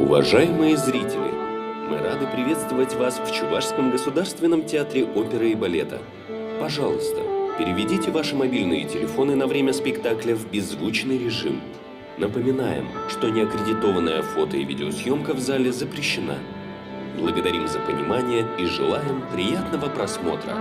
Уважаемые зрители, мы рады приветствовать вас в Чувашском государственном театре оперы и балета. Пожалуйста, переведите ваши мобильные телефоны на время спектакля в беззвучный режим. Напоминаем, что неаккредитованная фото- и видеосъемка в зале запрещена. Благодарим за понимание и желаем приятного просмотра.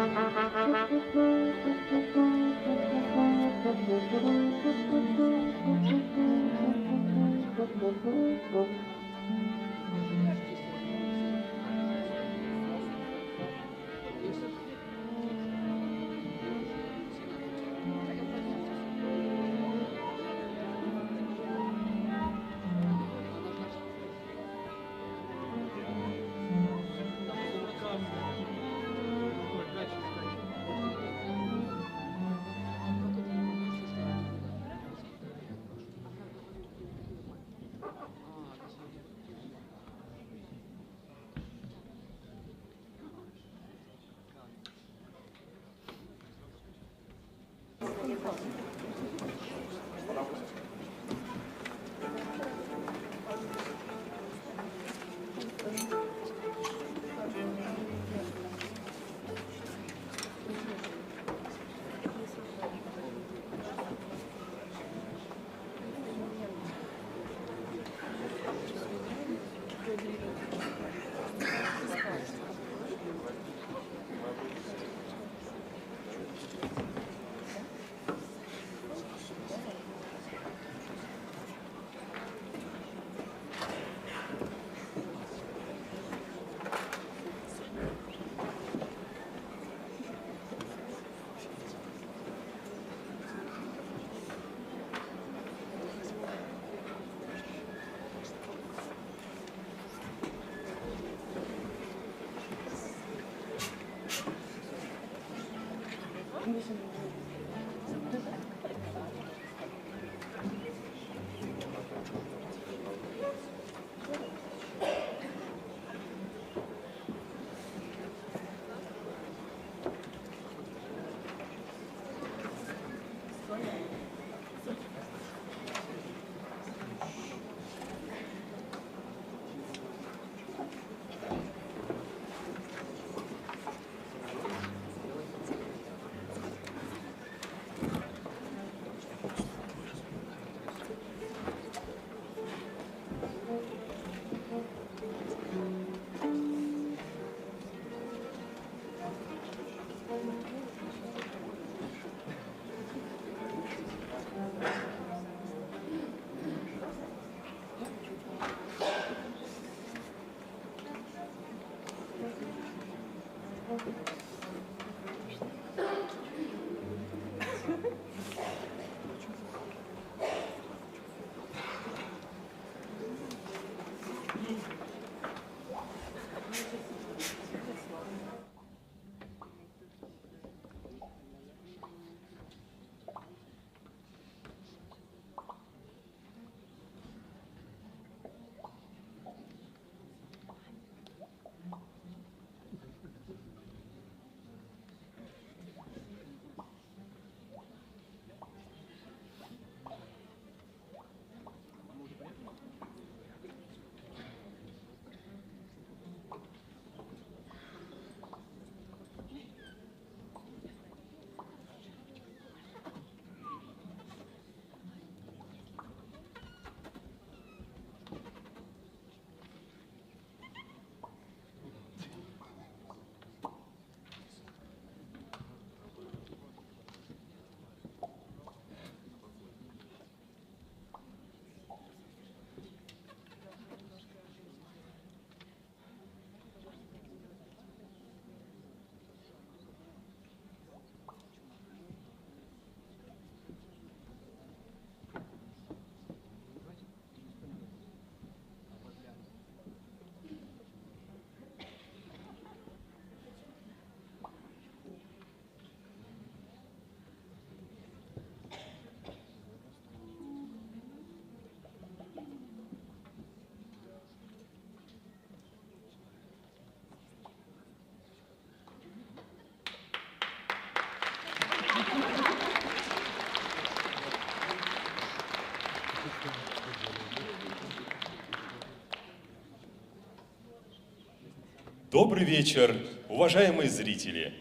Добрый вечер, уважаемые зрители!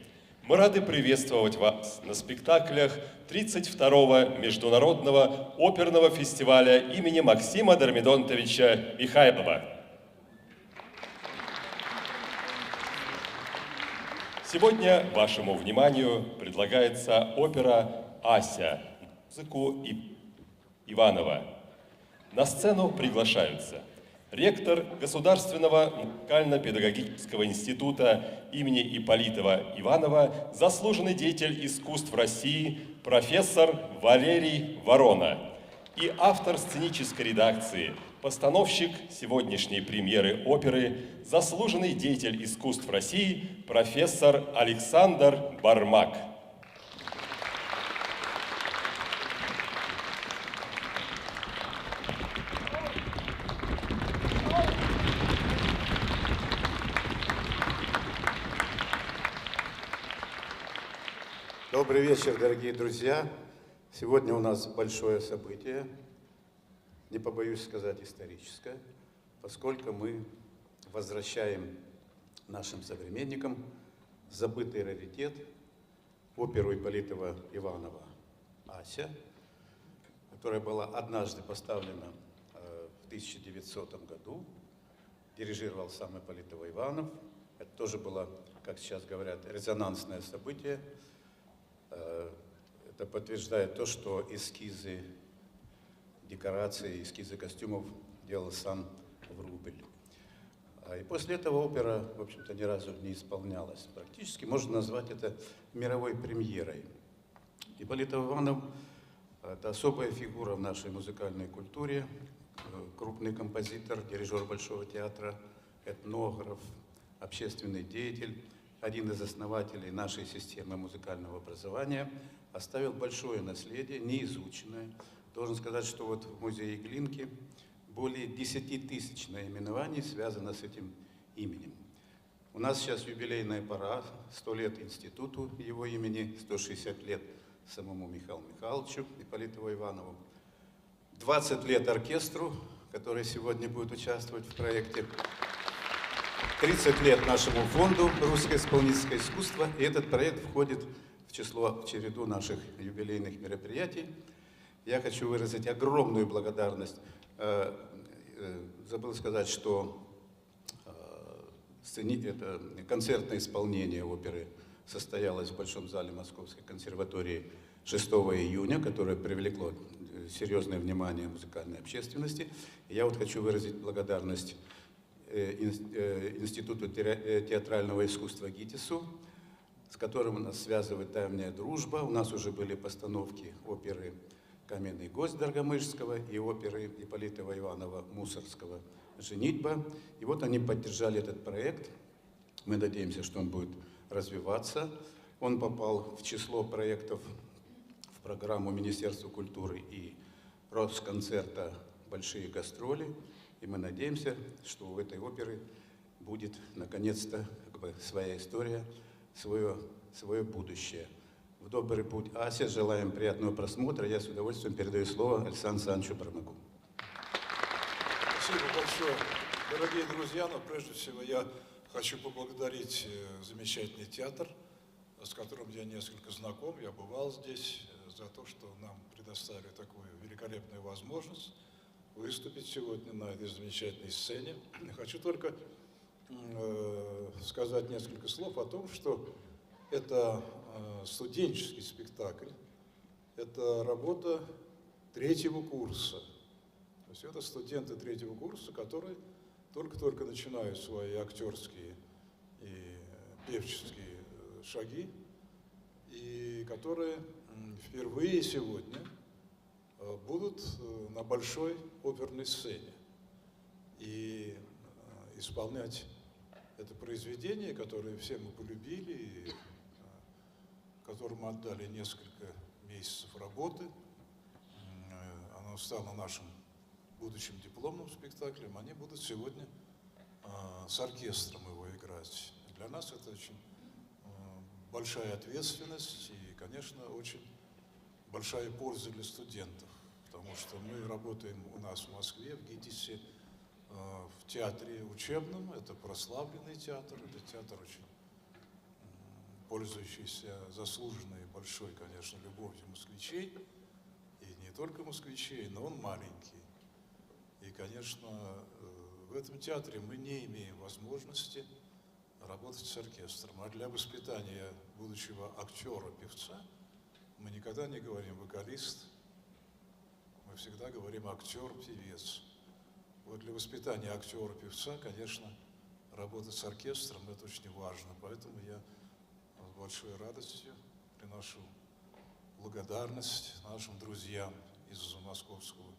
Мы рады приветствовать вас на спектаклях 32-го Международного оперного фестиваля имени Максима Дормидонтовича Михайлова. Сегодня вашему вниманию предлагается опера «Ася» на музыку Иванова. На сцену приглашаются ректор Государственного музыкально-педагогического института имени Ипполитова-Иванова, заслуженный деятель искусств России, профессор Валерий Ворона и автор сценической редакции, постановщик сегодняшней премьеры оперы, заслуженный деятель искусств России, профессор Александр Бармак. Добрый вечер, дорогие друзья! Сегодня у нас большое событие, не побоюсь сказать историческое, поскольку мы возвращаем нашим современникам забытый раритет, оперу Ипполитова-Иванова «Ася», которая была однажды поставлена в 1900 году, дирижировал сам Ипполитов-Иванов. Это тоже было, как сейчас говорят, резонансное событие. Это подтверждает то, что эскизы декораций, эскизы костюмов делал сам Врубель. И после этого опера, в общем-то, ни разу не исполнялась. Практически можно назвать это мировой премьерой. Ипполитов Иванов – это особая фигура в нашей музыкальной культуре, крупный композитор, дирижер Большого театра, этнограф, общественный деятель. Один из основателей нашей системы музыкального образования, оставил большое наследие, неизученное. Должен сказать, что вот в музее Глинки более 10 тысяч наименований связано с этим именем. У нас сейчас юбилейная пора, 100 лет институту его имени, 160 лет самому Михаилу Михайловичу Ипполитову-Иванову, 20 лет оркестру, который сегодня будет участвовать в проекте, 30 лет нашему фонду «Русское исполнительское искусство», и этот проект входит в череду наших юбилейных мероприятий. Я хочу выразить огромную благодарность. Забыл сказать, что концертное исполнение оперы состоялось в Большом зале Московской консерватории 6 июня, которое привлекло серьезное внимание музыкальной общественности. И я вот хочу выразить благодарность Институту театрального искусства ГИТИСу, с которым нас связывает давняя дружба. У нас уже были постановки оперы «Каменный гость» Доргомышского и оперы Ипполитова-Иванова Мусорского «Женитьба». И вот они поддержали этот проект. Мы надеемся, что он будет развиваться. Он попал в число проектов в программу Министерства культуры и Росконцерта «Большие гастроли». И мы надеемся, что у этой оперы будет наконец-то своя история, свое будущее. В добрый путь, Ася. Желаем приятного просмотра. Я с удовольствием передаю слово Александру Александровичу Бармаку. Спасибо большое, дорогие друзья. Но прежде всего я хочу поблагодарить замечательный театр, с которым я несколько знаком. Я бывал здесь, за то, что нам предоставили такую великолепную возможность выступить сегодня на этой замечательной сцене. Хочу только сказать несколько слов о том, что это студенческий спектакль, это работа 3-го курса. То есть это студенты 3-го курса, которые только-только начинают свои актерские и певческие шаги, и которые впервые сегодня будут на большой оперной сцене и исполнять это произведение, которое все мы полюбили, и которому отдали несколько месяцев работы. Оно стало нашим будущим дипломным спектаклем. Они будут сегодня с оркестром его играть. Для нас это очень большая ответственность и, конечно, очень большая польза для студентов, потому что мы работаем у нас в Москве, в ГИТИСе, в театре учебном. Это прославленный театр, это театр очень пользующийся заслуженной большой, конечно, любовью москвичей. И не только москвичей, но он маленький. И, конечно, в этом театре мы не имеем возможности работать с оркестром. А для воспитания будущего актера-певца мы никогда не говорим вокалист, мы всегда говорим актер-певец. Вот для воспитания актера-певца, конечно, работать с оркестром – это очень важно. Поэтому я с большой радостью приношу благодарность нашим друзьям из Московского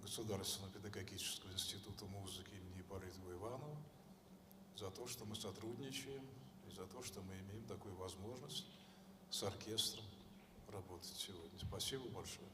государственного педагогического института музыки имени Ипполита Иванова за то, что мы сотрудничаем, и за то, что мы имеем такую возможность с оркестром работать сегодня. Спасибо большое.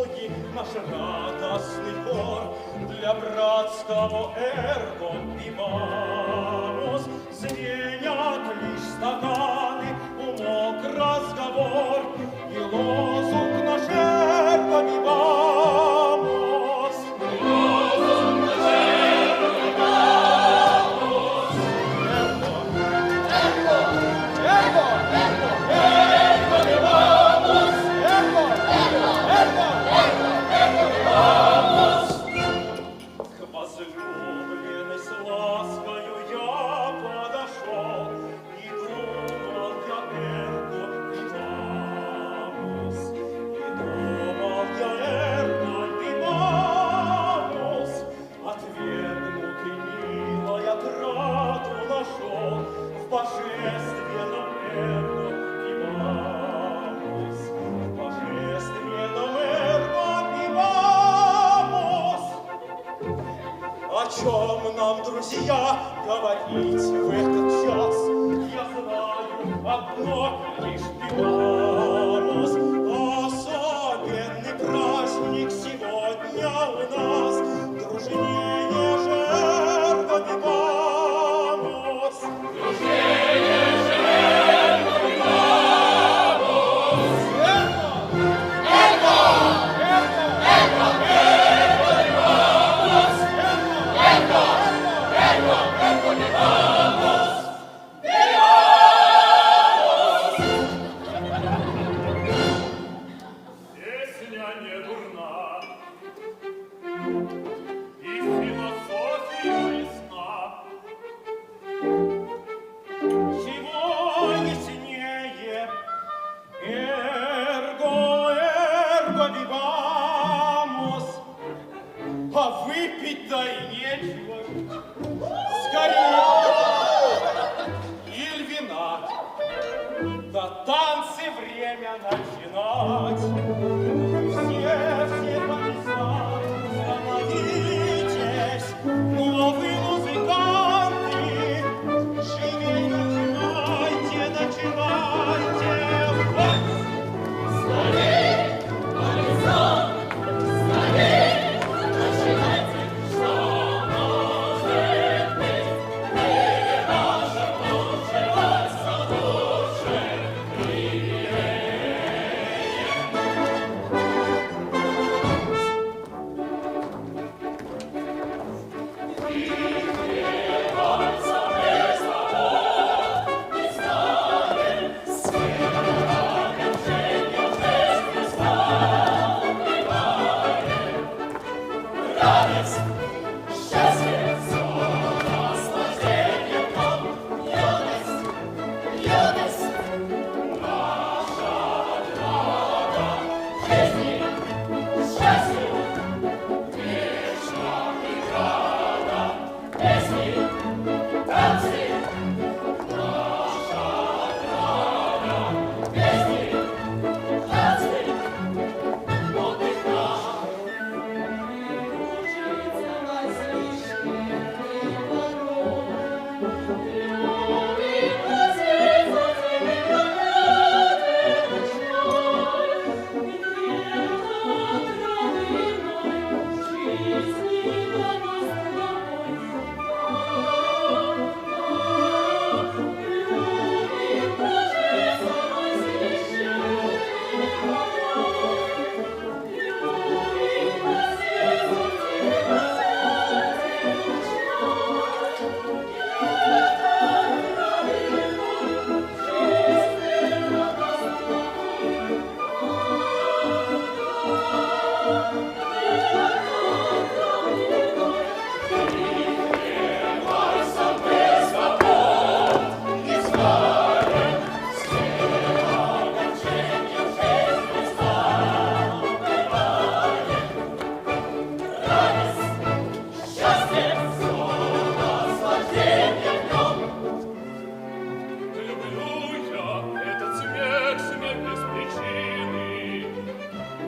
слуги наш радостный хор для братского эрго вивамус. Звенят лишь стаканы, умолк разговор, и лозунг наш эрго вивамус. Лозунг наш эрго вивамус. Эрго, эрго, эрго вивамус. Эрго, эрго, эрго, эрго вивамус. К возлюбленной с ласкою я подошел и думал я эрго вивамус. И думал я эрго вивамус. Отвергнутый милая трату нашел в божественном эрго вивамус. В божественном эрго вивамус. О чем нам, друзья, говорить в этот час? Я знаю одно лишь вивамус. Особенный праздник сегодня у нас, дружнее же эрго вивамус. Дружнее же эрго вивамус. Эрго, эрго, эрго, эрго, эрго вивамус. Эрго, эрго, эрго вивамус. Песня не дурна, и философия ясна. Чего яснее эрго, эрго вивамус, а выпить-то и нечего. Скорее иль вина, да танцы время начинать. Все поясать, становитесь, ну а вы, музыканты, живей начинайте, начинайте. Вот! Скорей, поясать, скорей, начинайте, что может быть, или наша получается лучше,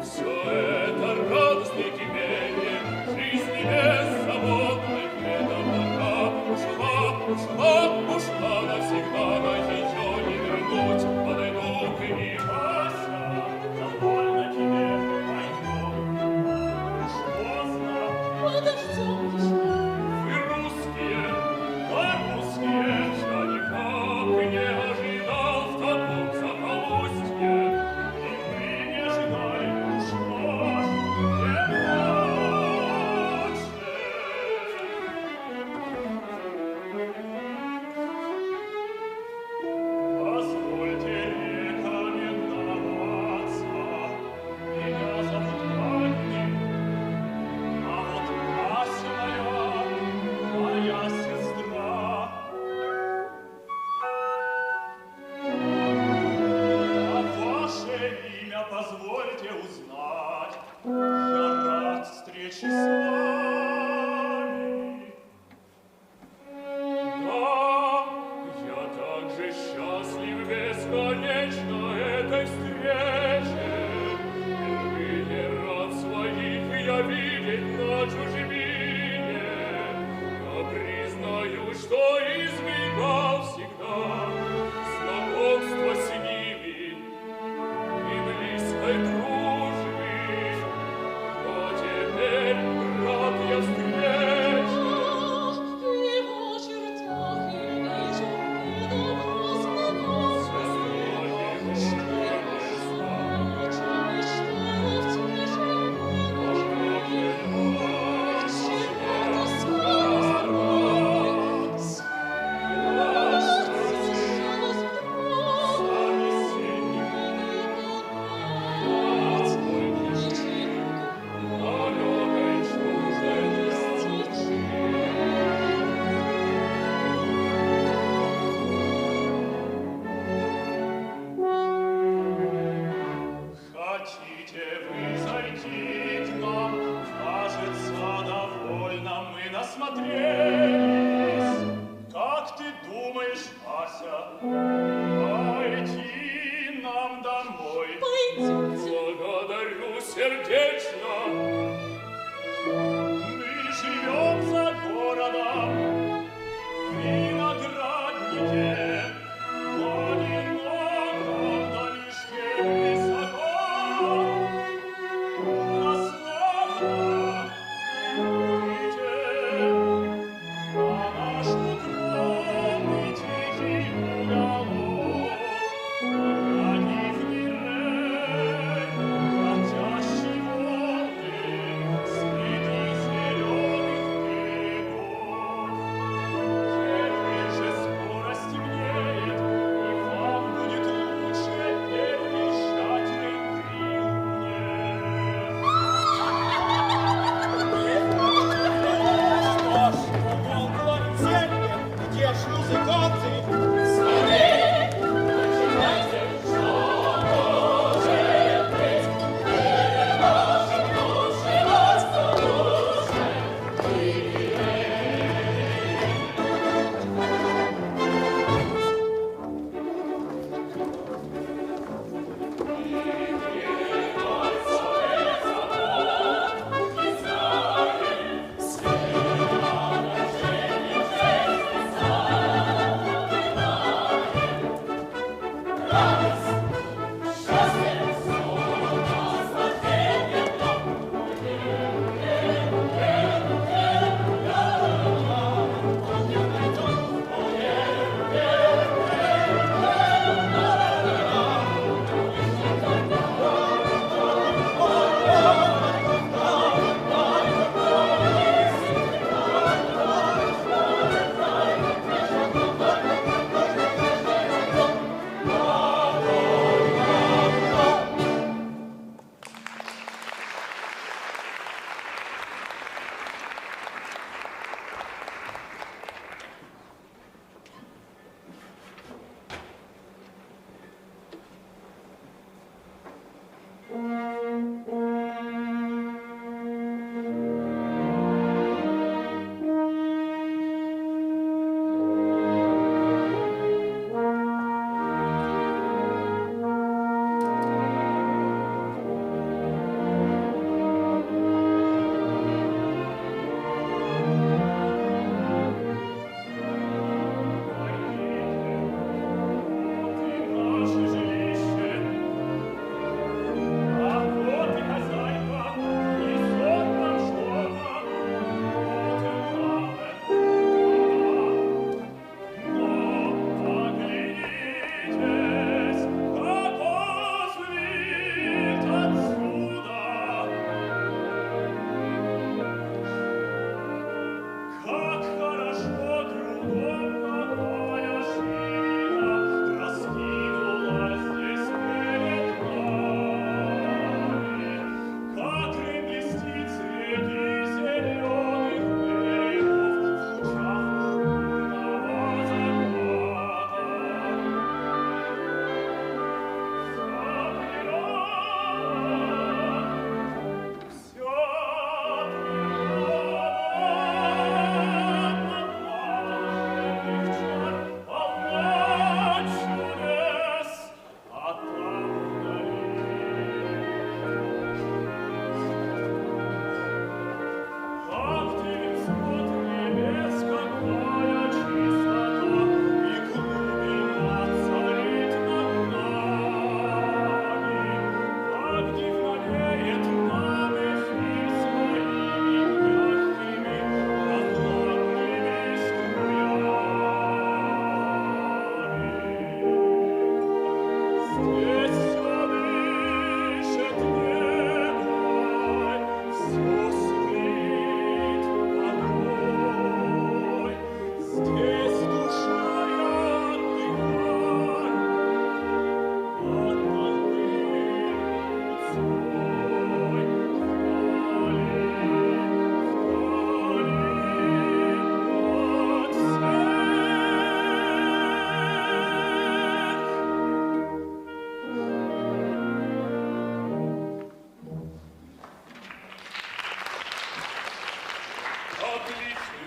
Все это радость, не Я рад встрече с вами. Да, я также счастлив бесконечно этой встрече. Впервые рад своих я видеть на чужбине. Я признаю, что избегал всегда знакомства с ними и близкой дружбы. Но теперь рад я встрече. Хотите вы зайти к нам? Кажется, довольно мы насмотрелись. Как ты думаешь, Ася, пойти нам домой? Благодарю сердечно. Мы живем за городом, в винограднике, в одиноком домишке высоко. На наш укромный тихий уголок.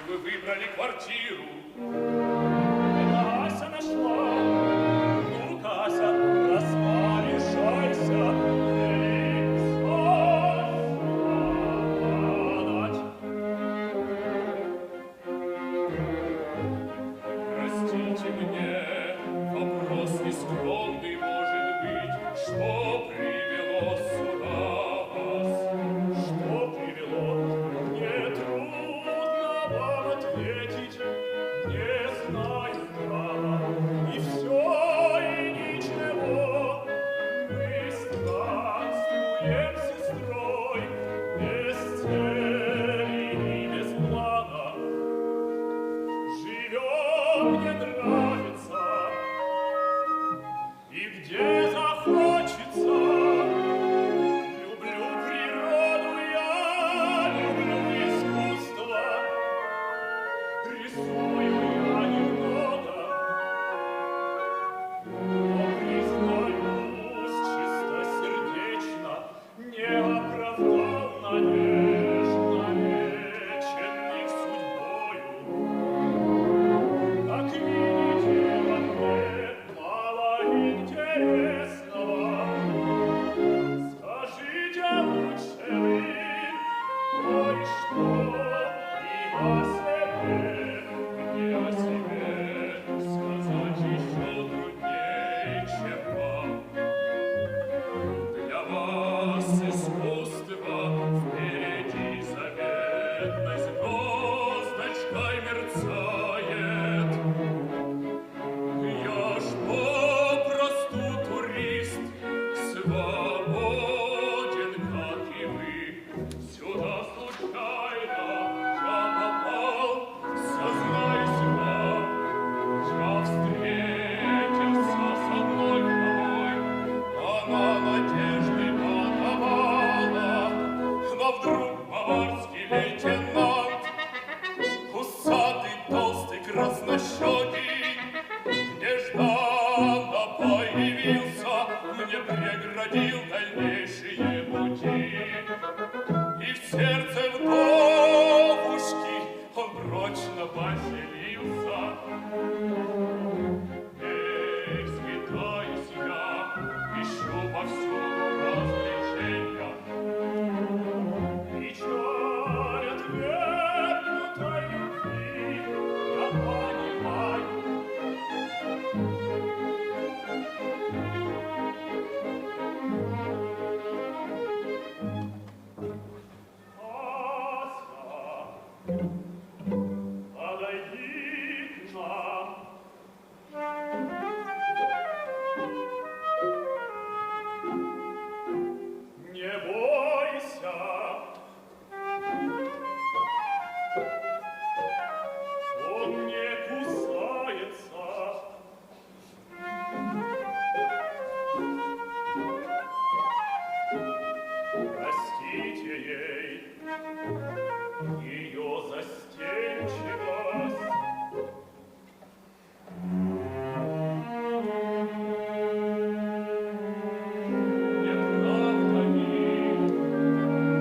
вы выбрали квартиру. Это Ася нашла. Ну-ка, Ася, распоряжайся. Простите мне, вопрос нескромный, может быть, что привело сюда вас? Что привело? Мне трудно вам ответить, не знаю права. И все, и ничего. Мы странствуем с сестрой, без цели и без плана. Живем, мне нравится, и где захочется. Люблю природу я, люблю искусство. Рисую я немного, но признаюсь чистосердечно, не оправдал надежд, намеченных судьбою. Как видите, во мне мало интересного. Скажите лучше вы кое-что и о себе. Мне о себе сказать еще труднее, чем вам. Для вас искусство впереди заветной звездочкой мерцает. Я ж попросту турист, свободен, как и вы. Сюда случайно я попал, сознаюсь вам. Я встретился с одной вдовой, она надежды подавала, но вдруг баварский лейтенант, усатый, толстый, краснощекий, нежданно появился, мне преградил дальнейшие пути. И в сердце вдовушки он прочно поселился. Эх, скитаюсь я, ищу повсюду развлечения. Печаль отвергнутой любви я понимаю. Ася, подойди к нам. Не бойся, он не кусается. Простите ей ее застенчивость. Не правда ли,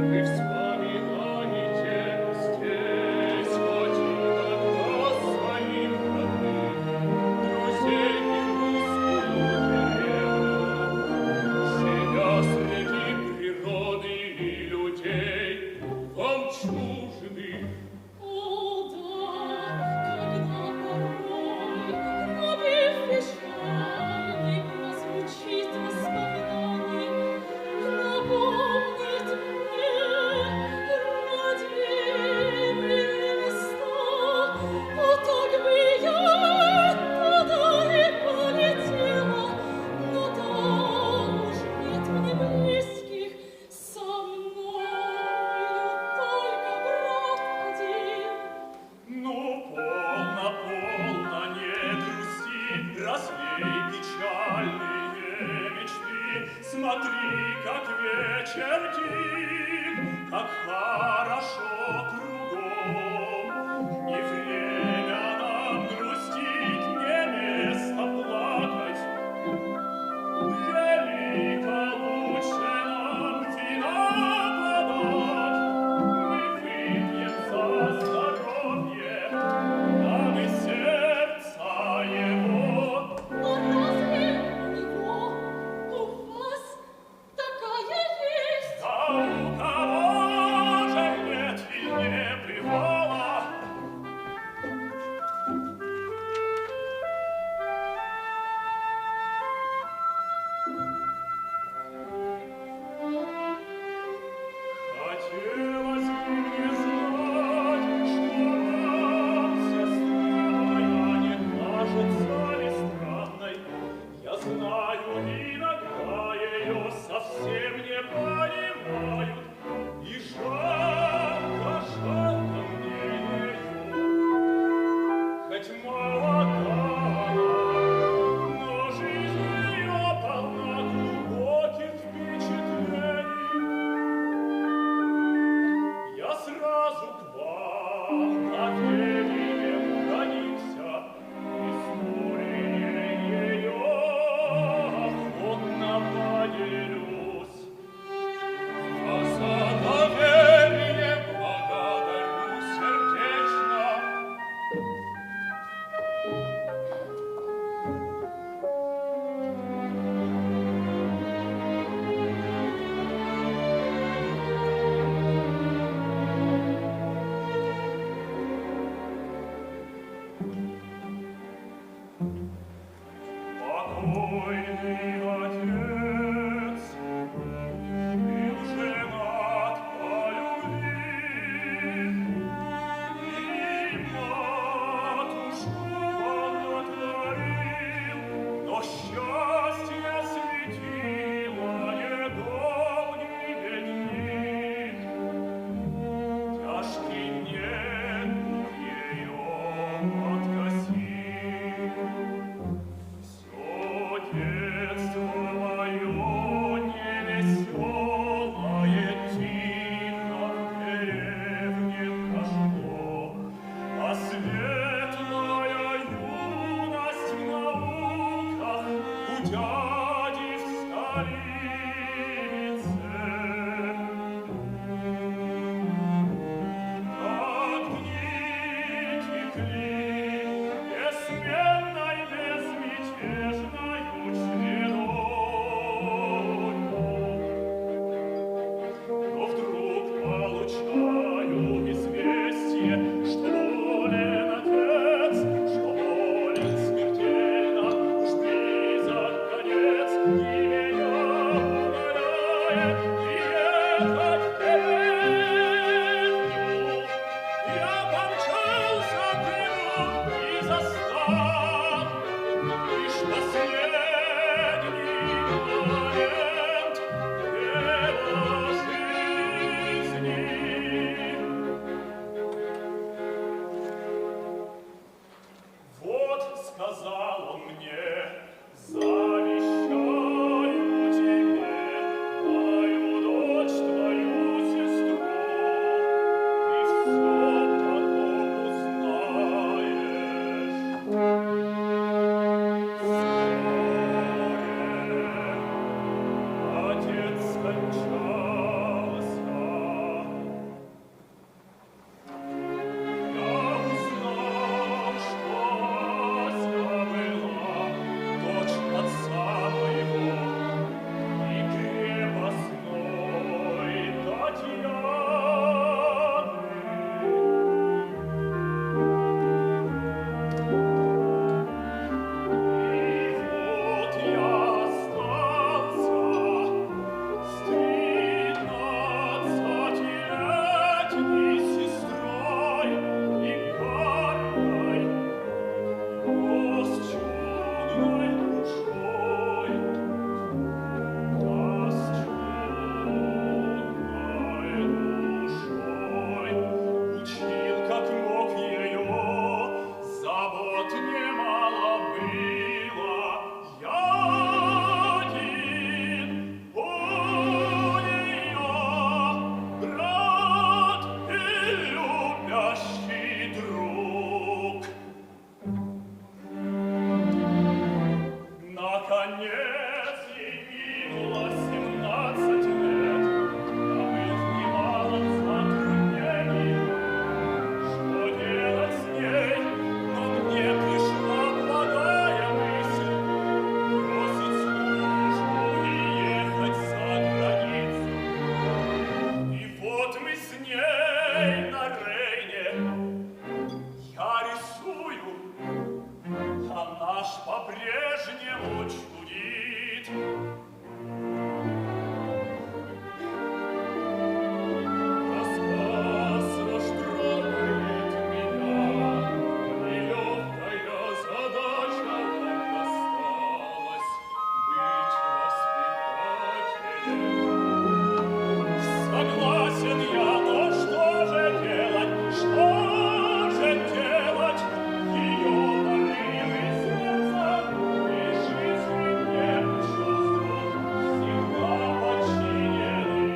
вы вспоминаете здесь хоть иногда своих родных друзей и русскую деревню, живя среди природы и людей, вам чужды? О, да, когда порой, пробив печальный, прозвучит воспоминание, напомнит мне родные места. О, так бы я туда и полетела, но там уж нет мне близких, со мною только брат один. Ну, полно, полно, не грусти, развей печальные мечты. Смотри, как вечер тих, как хорошо кругом. Не время нам грустить, не место плакать. Велико лучше нам вина подать. Мы выпьем за здоровье получаю известие, что болен отец, что болен смертельно, уж близок конец, и меня умоляет приехать к деревню. Я помчался к нему и застал лишь последний момент его жизни. Вот, сказал он мне, завещаю тебе мою дочь, твою сестру. Ты все потом узнаешь. Отец скончался. Я узнал, что Ася была дочь отца моего и крепостной Татьяны. И вот я остался с 13-летней сестрой и Ганной, но с чудной душой, да с чудной душой. Учил, как мог ее, забот немало было. Я один у нее, брат и любящий друг. Наконец ей минуло 17 лет, я был в немалом затруднении. Что делать с ней? Но мне пришла благая мысль бросить службу и ехать за границу. И вот мы с ней на Рейне. Я рисую, а наш по-прежнему чудит. Рассказ ваш трогает меня, нелегкая задача вам досталась быть воспитателем. Согласен я, но что же делать? Что же делать? Ее порывы сердца и жизни мне чувству всегда подчинены.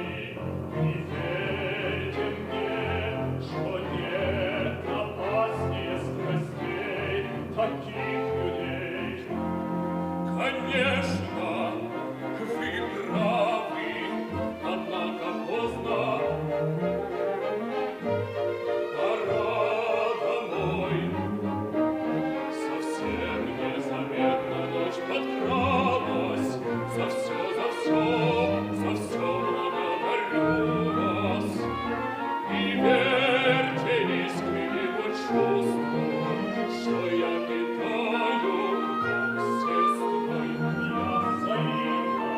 И верьте мне, что нет опаснее страстей таких людей. Конечно, вы правы, однако поздно. Пора домой. Совсем незаметно ночь подкралась. За все благодарю вас. И верьте искреннему чувству, что я питаю к сестрой я взаимно.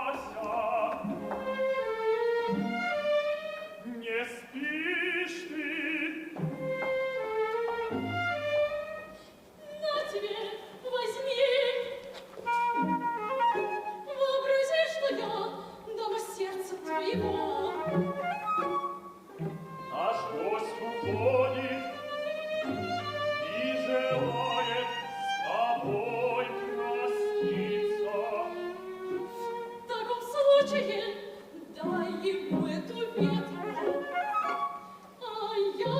Ася, не спишь ты? На тебе, возьми. Вообрази, что я дома сердца твоего. Наш гость уходит и желает с тобой проститься. В таком случае дай ему эту ветку, а я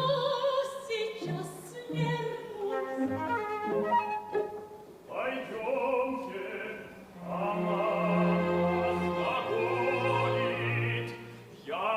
сейчас свернусь. Пойдемте, она нас догонит. Я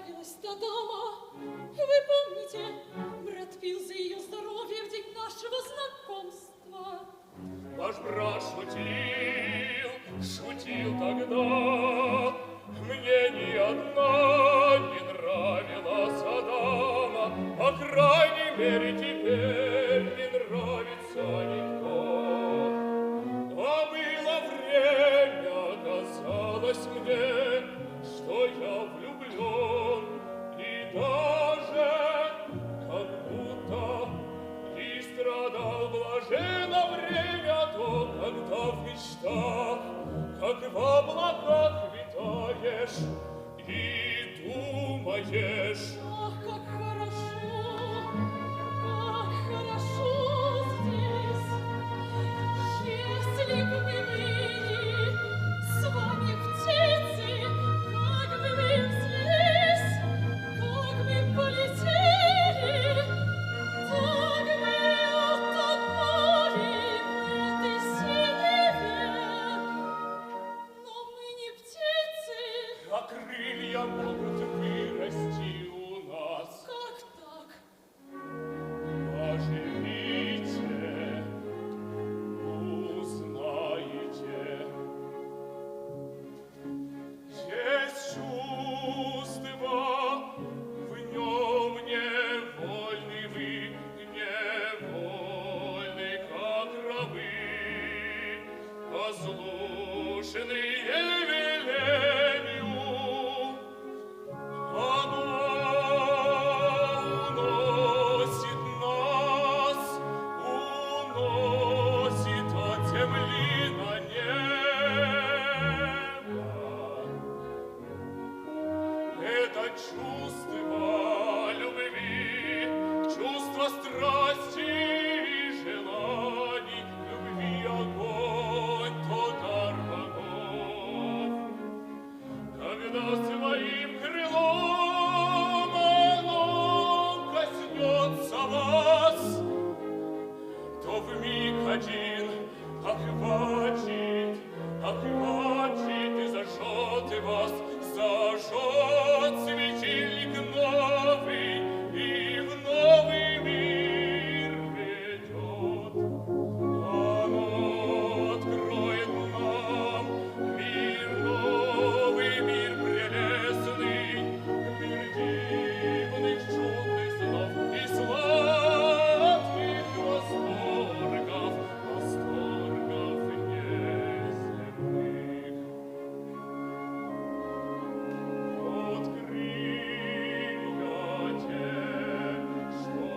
понравилась та дама. Вы помните, брат пил за ее здоровье в день нашего знакомства. Ваш брат шутил тогда. Мне ни одна не нравилась дама, по крайней мере, теперь не нравится никто. А было время, казалось мне, что я влюблен, и даже как будто и страдал блаженно время то, когда в мечтах, как в облаках витаешь и думаешь. Ах, как хорошо здесь. Если бы мы были с вами птицы, как бы мы взлись, как бы полетели, так бы утонули в этой синеве. Но мы не птицы. А крылья могут вырасти у нас. Как так? Поживите, узнаете. Есть чувства, в нем невольны вы, невольны, как рабы, разлученные веленью. Она уносит нас, уносит от земли на небо. Это чувство любви, чувство страсти и желаний, любви огонь, то дар богов. Когда своим крылом оно коснется вас, то вмиг один охватит и зажжет и вас, зажжет светильник новый и в новый мир ведет. Оно откроет нам мир новый, мир прелестный, мир дивных, чудных снов и сладких восторгов, восторгов неземных. Открылья те, что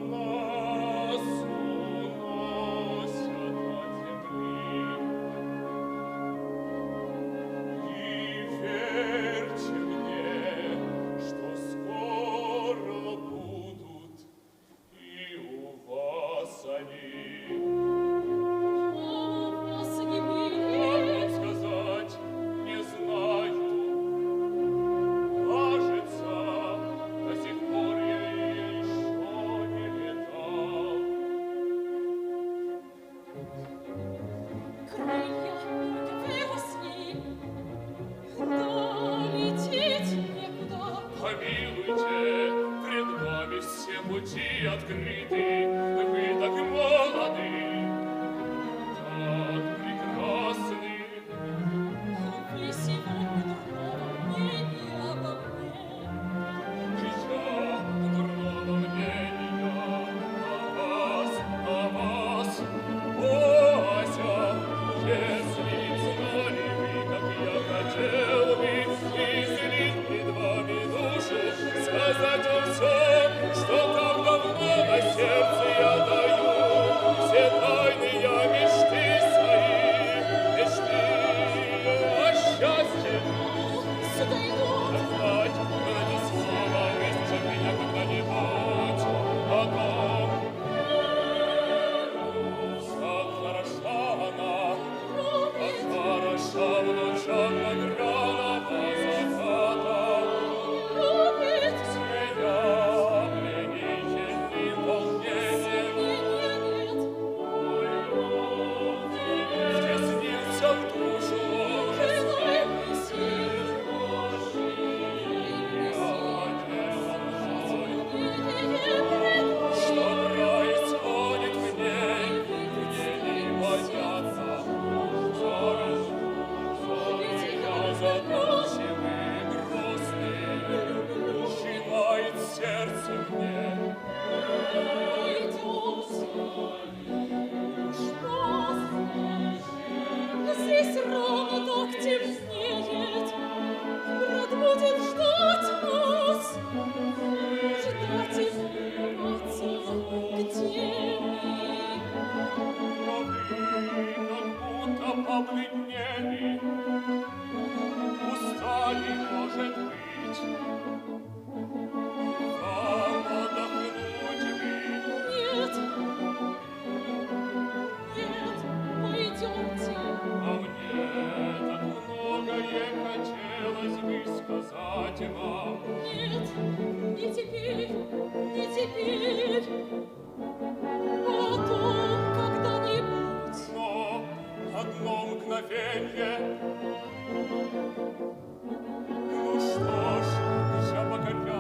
нас уносят от земли. И верьте мне, что скоро будут и у вас они. А у вас не были? Как сказать, не знаю. Кажется, до сих пор я еще не летал. Крылья выросли, да лететь некуда. Помилуйте, пред вами все пути открыты, вы так молоды, так прекрасны. Вы сегодня дурного мнения обо мне. Я дурного мнения о вас. О, Ася, если б знали вы, как я хотел бы излить пред вами душу, сказать вам все, что так давно на сердце я даю, все Вам отдохнуть бы. Нет, нет, пойдемте. А мне так многое хотелось бы сказать вам. Нет, не теперь, не теперь. Потом когда-нибудь. Но одно мгновенье. Ну что ж, я покоряюсь.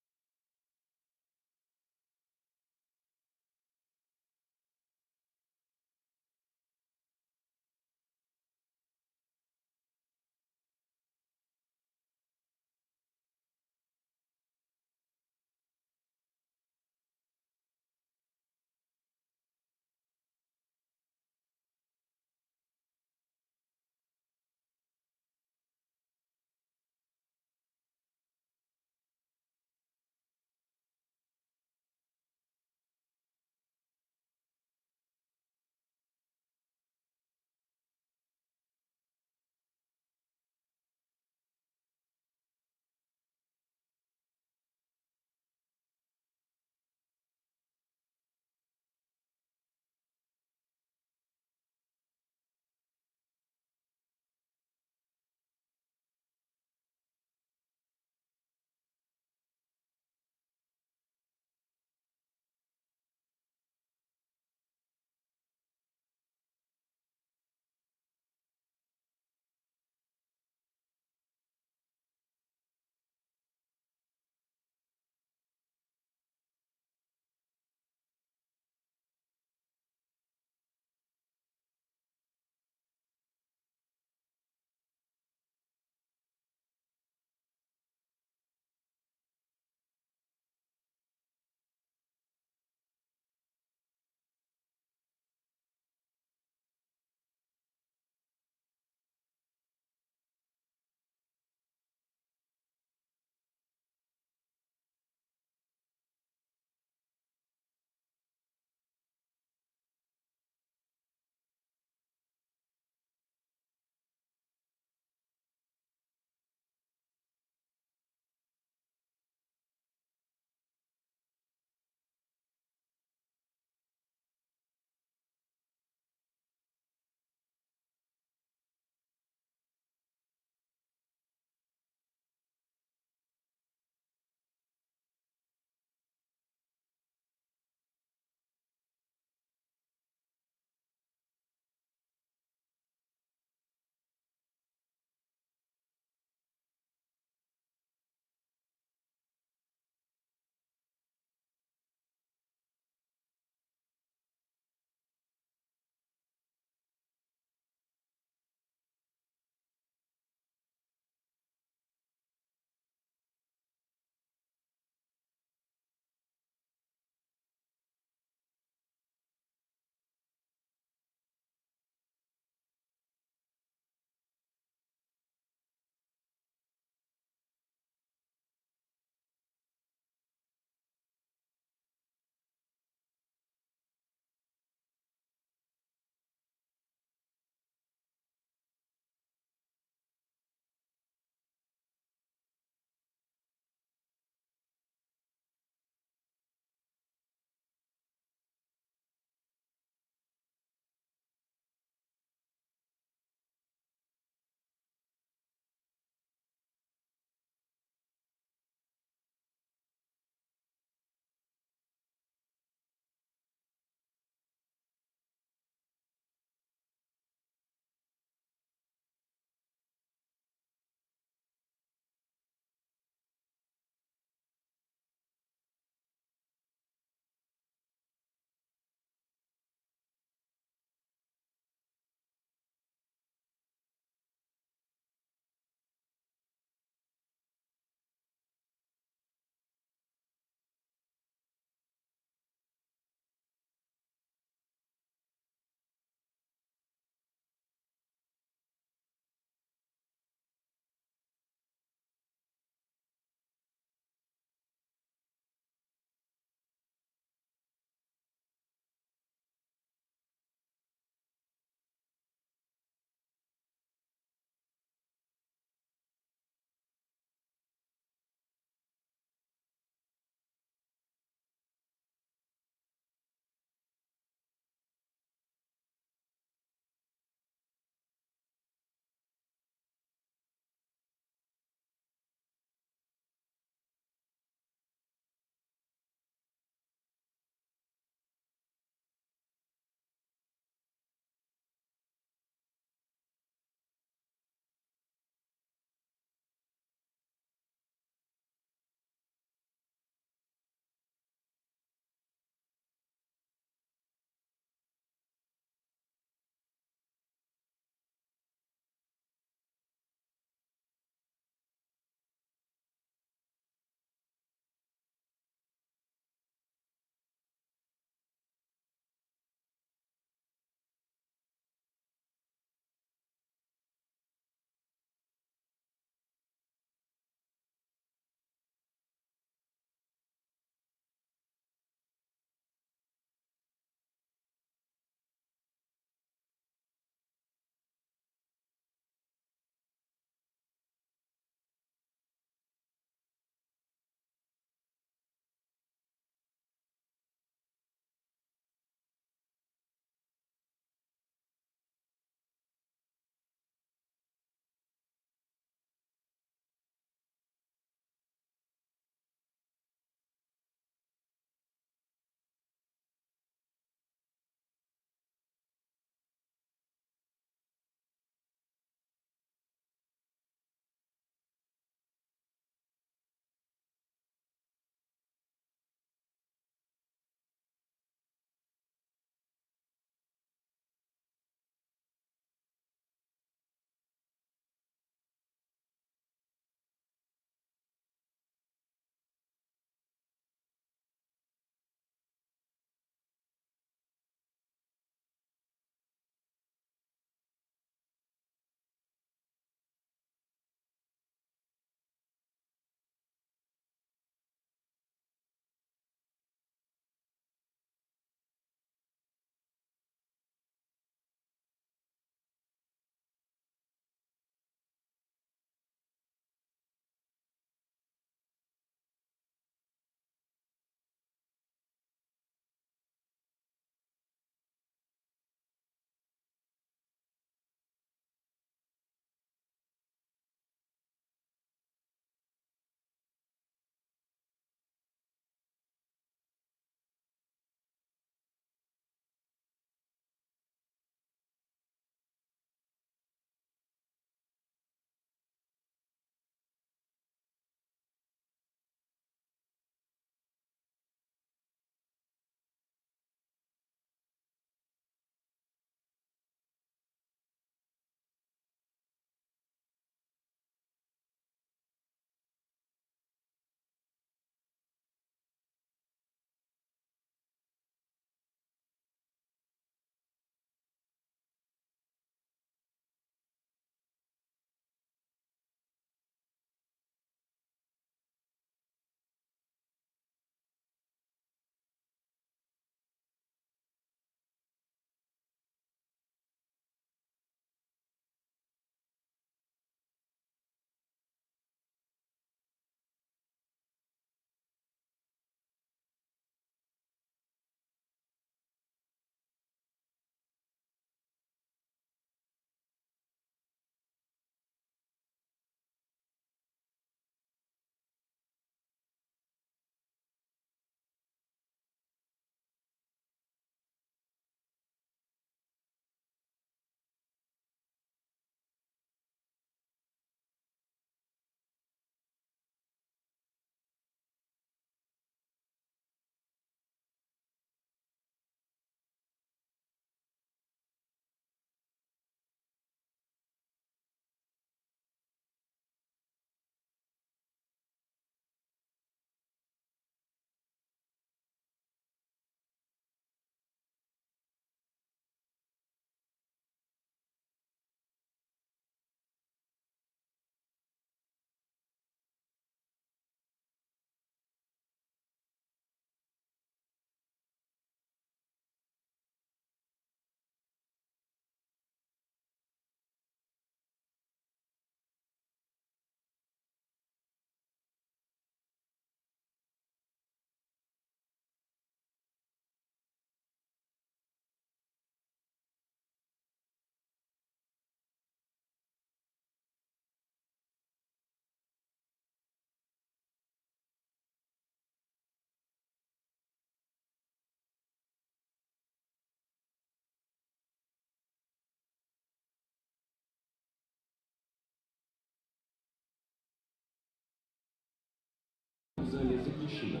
зале заключена.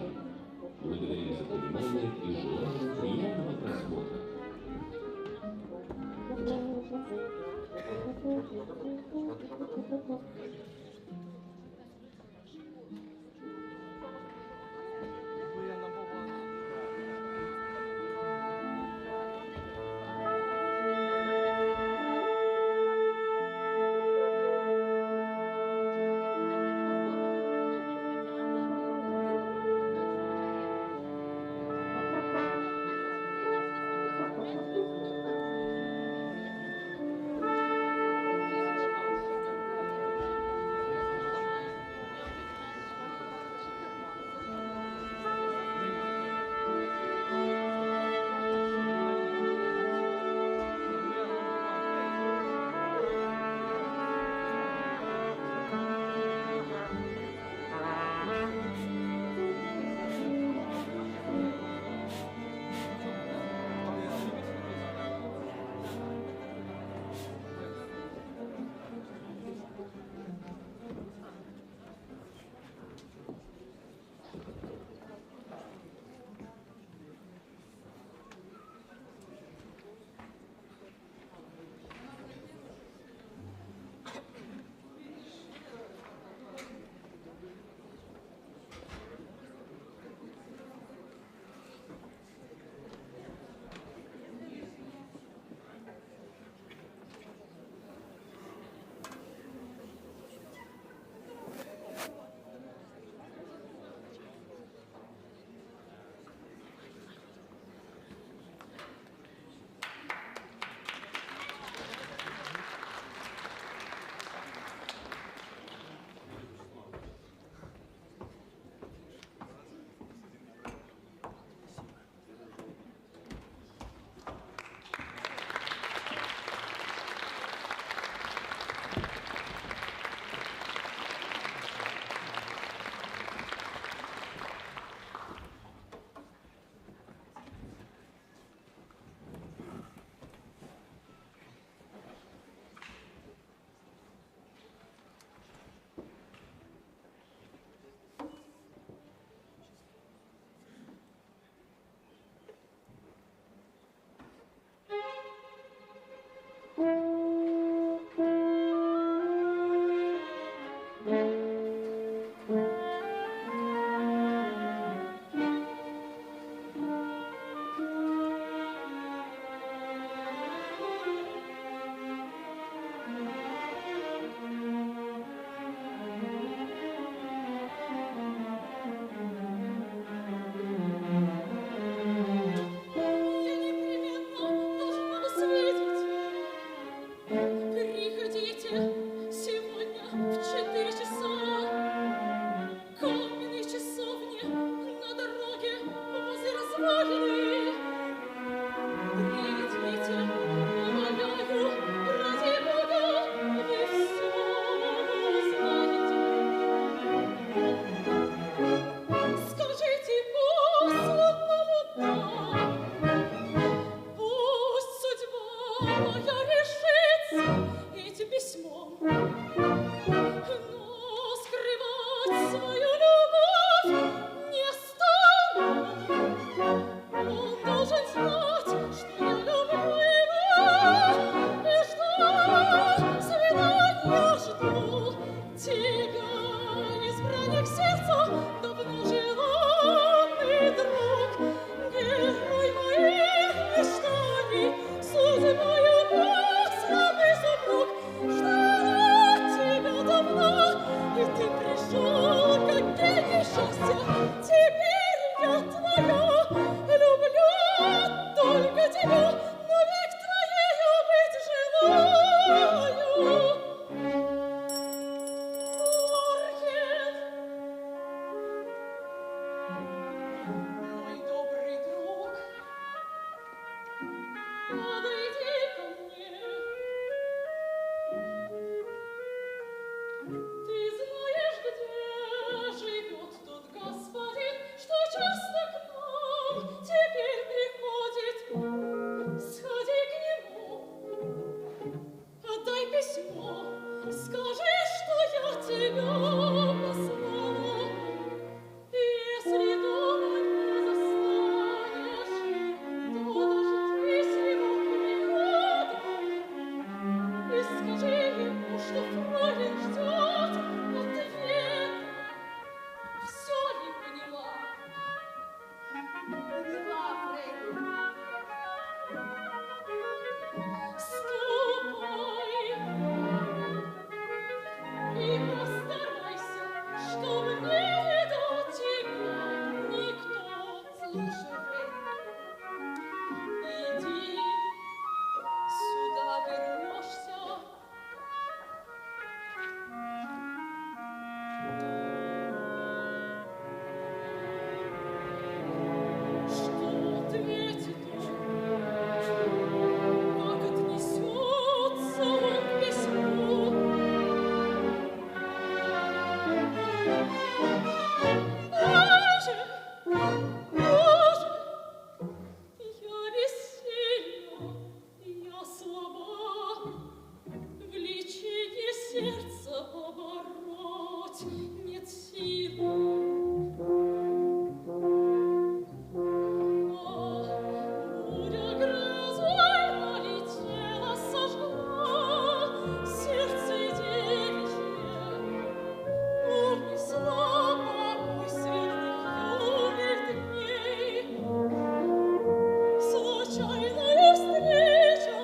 Благодарим за внимание и желаем приятного просмотра. Скажи, что я тебя послала, и встать нет силы. Буря грозой налетела, сожгла сердце девичье, унесла покой светлых юных дней. Случайная встреча,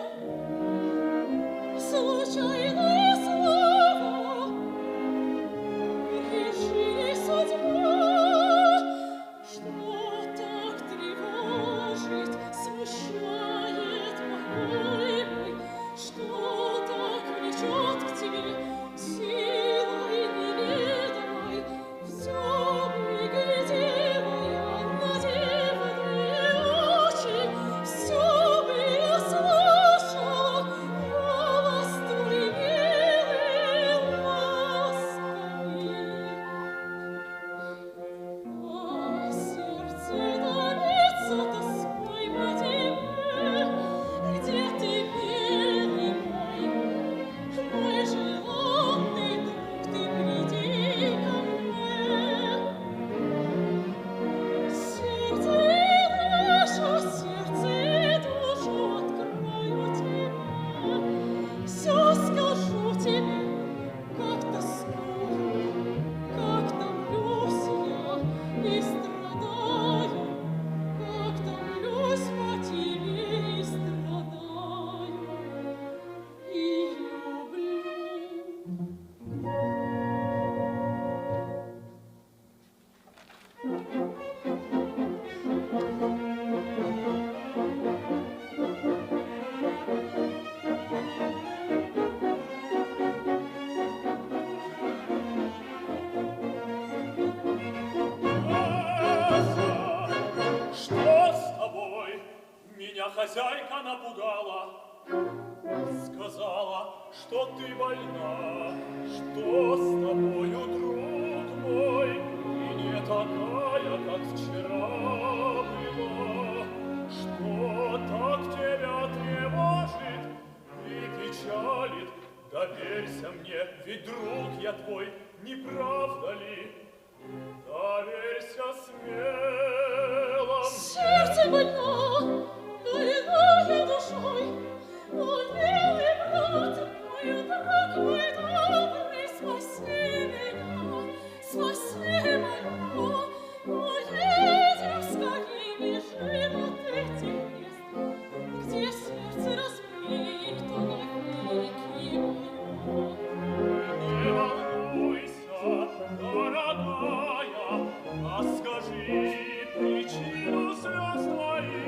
случайное слово, реши судьба, что так тревожит, смущает покой мой, что так влечет к тебе силой неведомой. Все бы глядела я на дивные очи, все бы я слышала голос твой милый, ласковый. А сердце томится тоской по тебе, где ты, милый мой желанный друг, ты приди ко мне. Сердце и душу, сердце и душу открою тебе, все скажу тебе, как тоскую, как томлюсь я и страдаю, как томлюсь по тебе и страдаю, и люблю. Что с тобой? Меня хозяйка напугала. Сказала, что ты больна. Что с тобою, друг мой? И не такая, как вчера была. Что так тебя тревожит и печалит? Доверься мне, ведь друг я твой, не правда ли? Доверься смело мне. Сердце больно, больная душой, о, милый брат мой, друг мой добрый, спаси меня, спаси моего, уедем скорей, бежим от этих мест, где сердце разбито навеки мое. Не волнуйся, дорогая, а скажи причину слез твоих.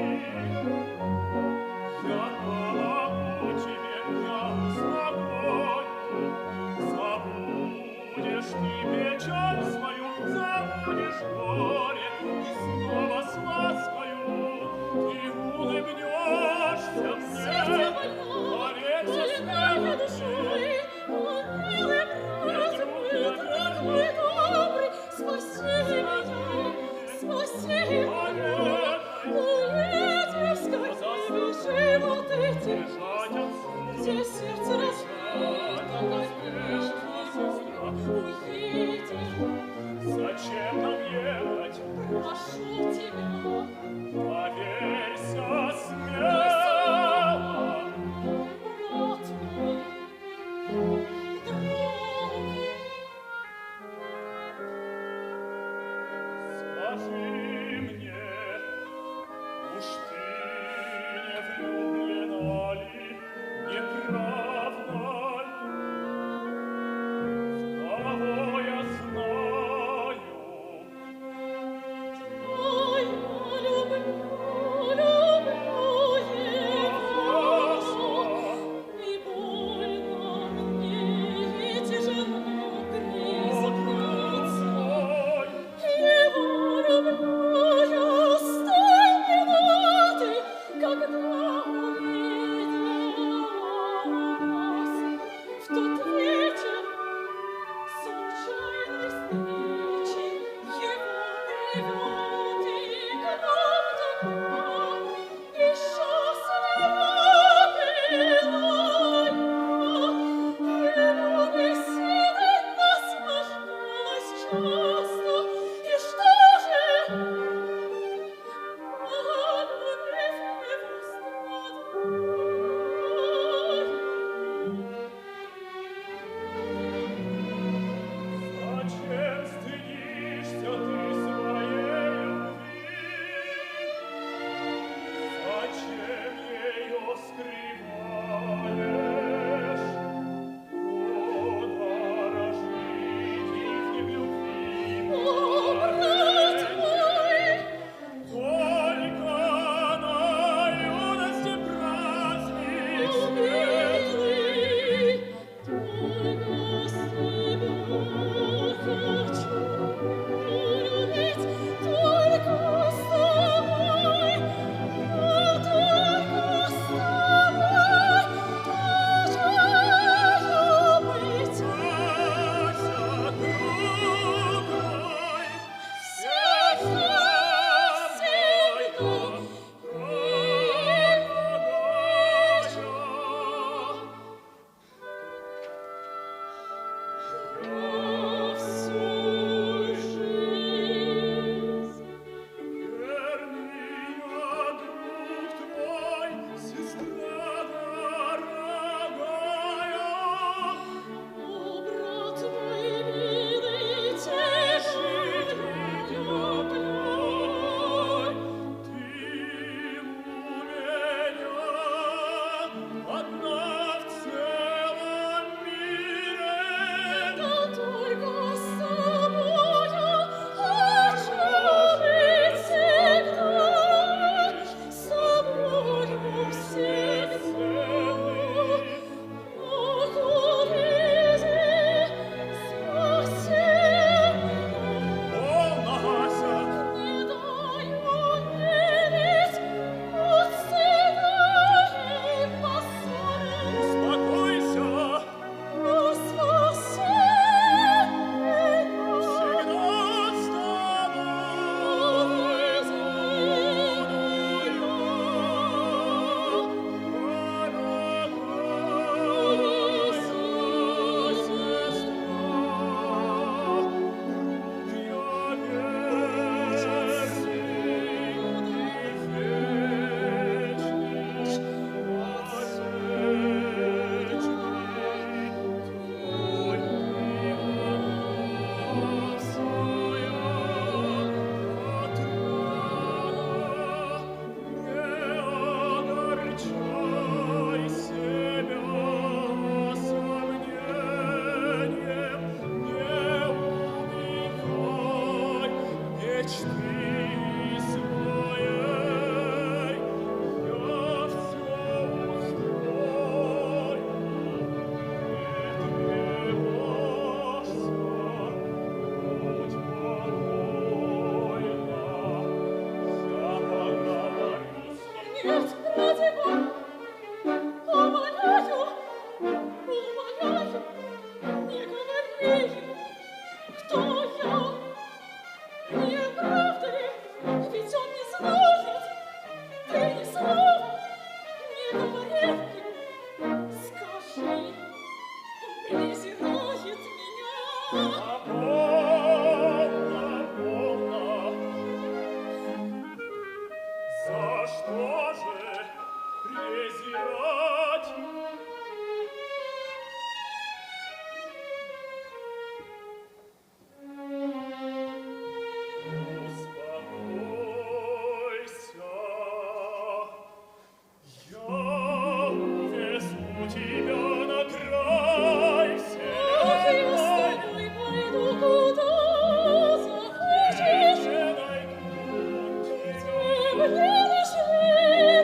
Я помогу тебе, я успокою. Забудешь ты печаль свою, забудешь горе, и снова с ласкою ты улыбнешься мне. Сердце больно, больная душой, о, милый брат мой, друг мой добрый, спаси меня, спаси меня, уедем скорей, бежим от этих мест, где сердце разбито навеки мое. Уедем, Зачем нам ехать? прошу тебя, Доверься смело. брат мой, друг. Скажи мне, уж ты не влюблена ли, не правда ли? В кого я знаю? Ой, я люблю, люблю его, и больно мне, и тяжело признаться. Ой, Его люблю, За что же презирать? Успокойся, я увезу тебя на край Я с вселенной. тобой пойду, куда захочешь. Не найду тебя. Мне нужны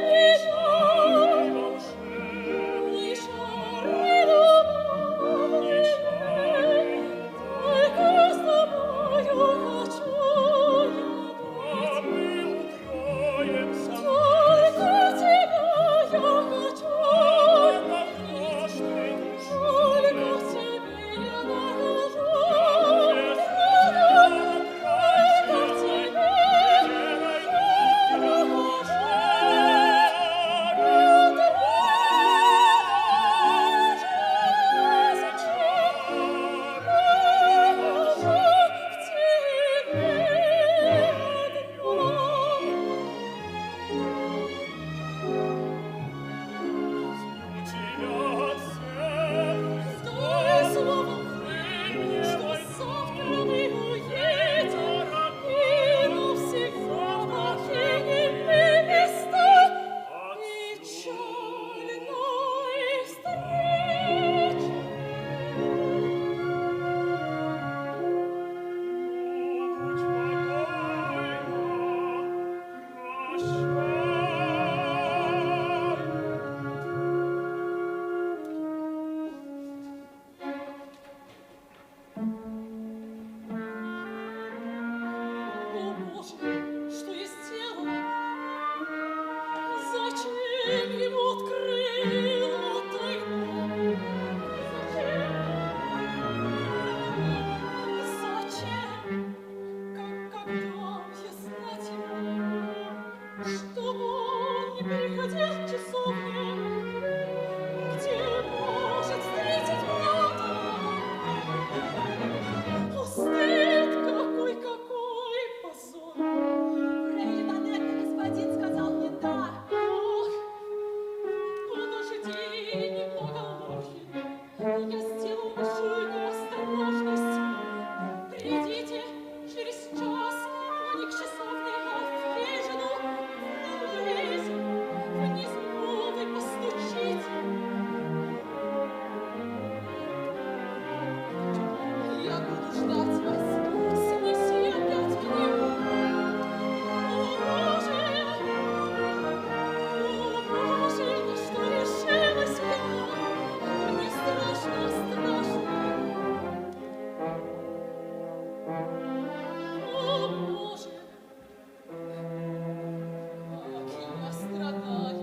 ни шар, Волшебный ни шар, ни любовь. Только с тобою хочу я а мы укроемся Только тебя я хочу. нахождой Только в душой. тебе я нахожу. О, Боже, что я сделала? Зачем ему открыла тайну? Зачем? Как когда я знать ему, чтобы он не приходил к часовне, где может встретить брата? О, стыд какой, какой позор! Фрейли Ванетта, господин сказал не да. Ох, подожди немного, Лохи. Я сделал большую неосторожность. Придите через час, а не к часовне, а в хижину. Внизу вы постучите. Я буду ждать вас. Снеси опять к нему. О, Боже! О, Боже, на что решилась я? Мне страшно, страшно. О, Боже! Как я страдаю!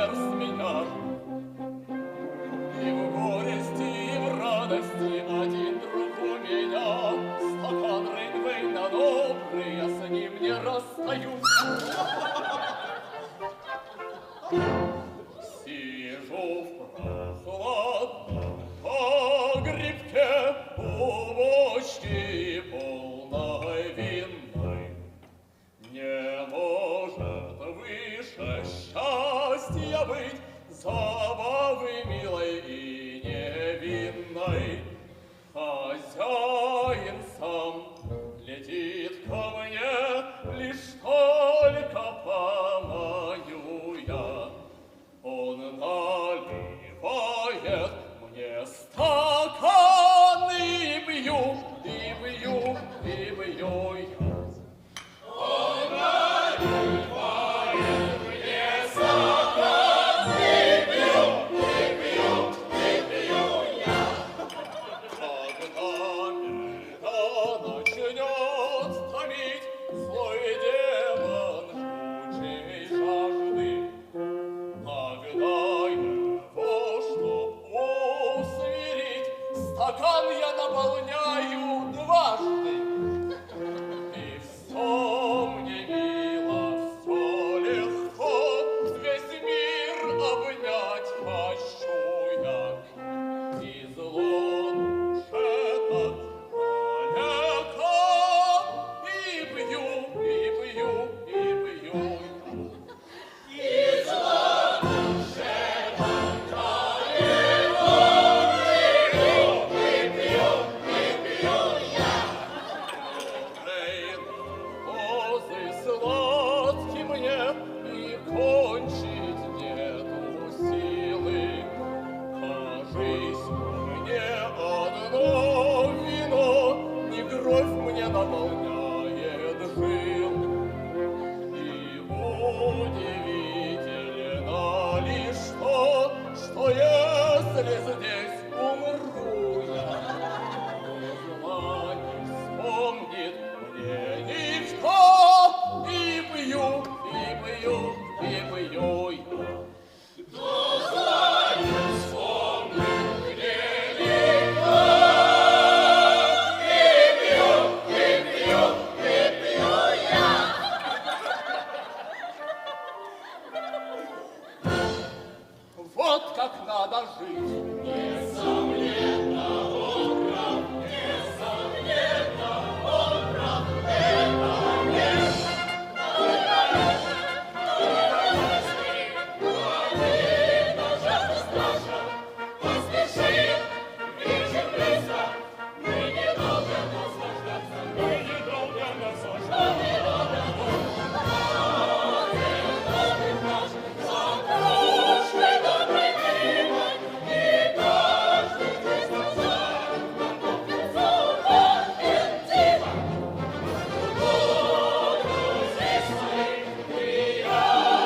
сердце меня. И в горести, и в радости один друг у меня. Стакан Рейнвейна добрый, я с ним не расстаюсь. Сижу в прохладном погребке у бочки полной винной. Не может выше счастья быть забавы милой и невинной. Хозяин сам летит ко мне, лишь только поманю я. Он наливает мне стакан, и бью, и бью, и бью я. Он наливает мне стакан, и бью, и бью, и бью я. Когда меня начнет томить злой демон жгучей жажды, когда его, чтоб усмирить, стакан я наполняю дважды. И все мне мило, все легко, весь мир обнять хочу я. И зло душе так далеко, и бью, и бью, и бью я. И зло душе так далеко, и бью, и бью я. Розы сладки мне, и кончить нету силы. Кажись, мне одно вино, не кровь мне наполняет жилы. И удивительно лишь то, что если здесь умру я, зла не вспомнит мне никто. И бью, и бью, и бью я. Зла не вспомнит мне никто. И бью, и бью, и бью я. Вот как надо жить. Несомненно, он прав, несомненно, он прав. Это верно. Один ужасно страшен, поспешим, ближе близко. Мы недолго наслаждаться, мы недолго наслаждаться. Добрый наш, закружкой доброй милой, и каждый здесь назад нам по концу интима. Буду здесь моим приятная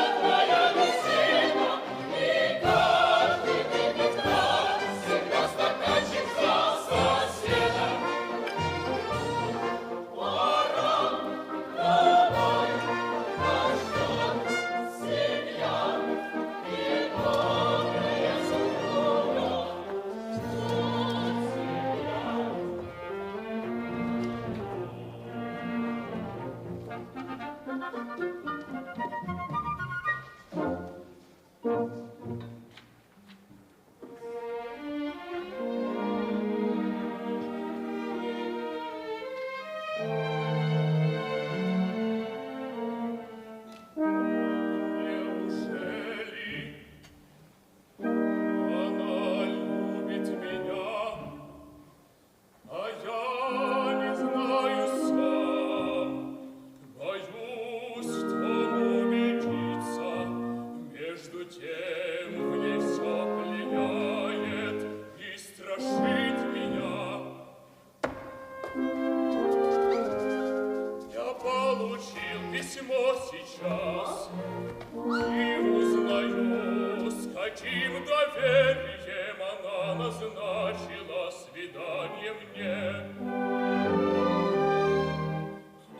беседа, и каждый выпить рад, всегда стаканчик за соседа. Пора домой, нас ждет семья, и добрая супруга ждет себя. Неужели она любит меня, а я не знаю сам? Боюсь, что убедиться, между тем в ней все пленяет и страшит меня. Я получил письмо сейчас и узнаю, с каким доверием она назначила свидание мне.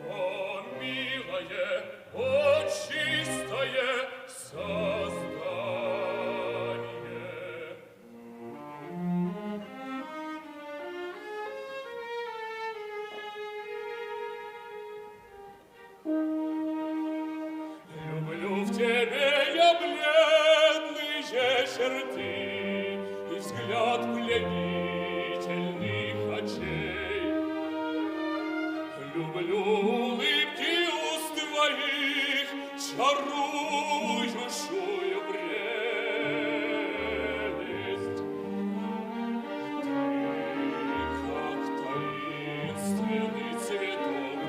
О, милое, о, чистое создание! черты и взгляд пленительных очей. Люблю улыбки уст твоих, чарующую прелесть. Ты, как таинственный цветок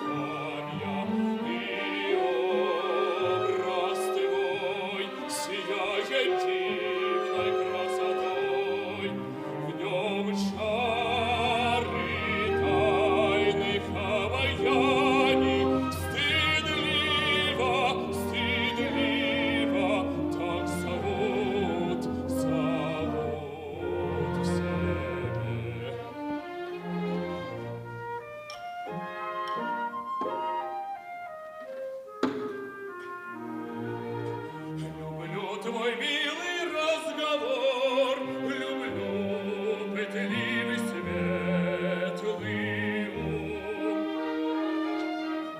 волнения, и образ твой сияет дивной красотой. В нем чары тайных обаяний, стыдливо, стыдливо так зовут, зовут к себе. Люблю твой милый разговор, люблю пытливый светлый ум.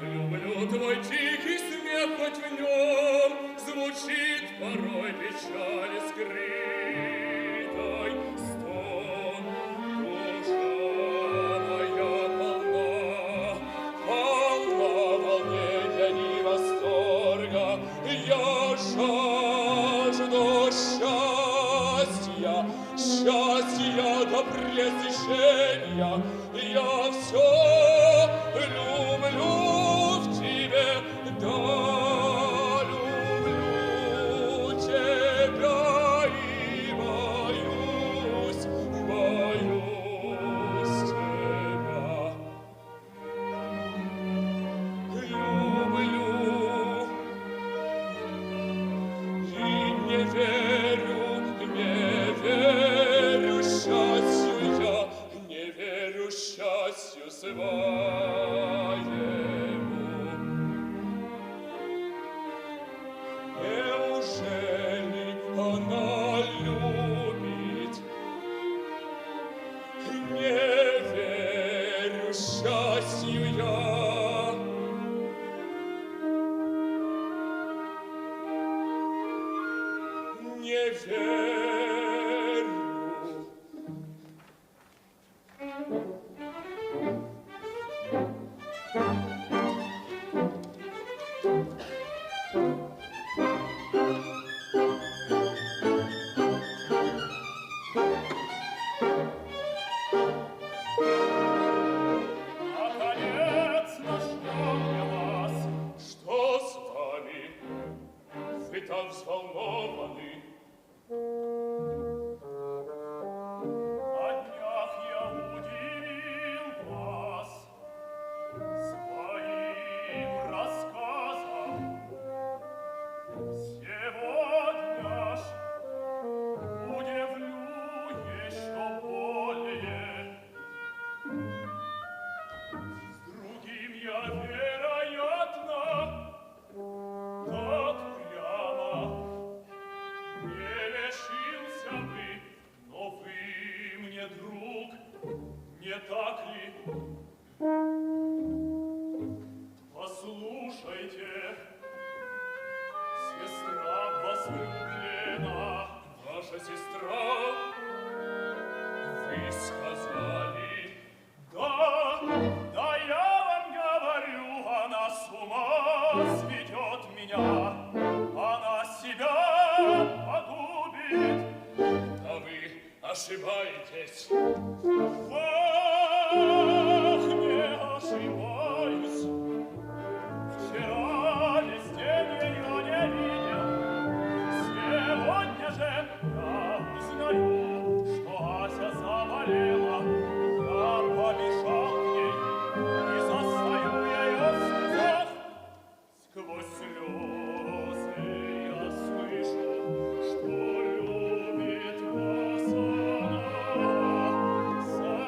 Люблю твой тихий смех, хоть в нем звучит порой печали скрытой. Стон, душа моя полна, полна волнения и восторга. Я жажду счастья, счастья до пресыщения. Я все люблю в тебе, да, люблю тебя и боюсь, боюсь тебя. Люблю и не верю счастью я, не верю счастью своему. Неужели она любит? Не верю счастью я. Не верю. Наконец нашел я вас. Что с вами? Вы так взволнованы. На днях я удивил вас своим рассказом. Сегодня ж удивлю еще более. С другим я, вероятно, так прямо не решился бы, но вы мне друг, не так ли? Послушайте, сестра возлюблена, ваша сестра, вы сказали, да, да я вам говорю, она с ума сведет меня, она себя погубит, а вы ошибаетесь. Ах, не ошибаюсь. Вчера весь день ее не видел. Сегодня же я узнаю, что Ася заболела. Я побежал к ней и застаю ее в слезах. Сквозь слезы я слышу, что любит вас она.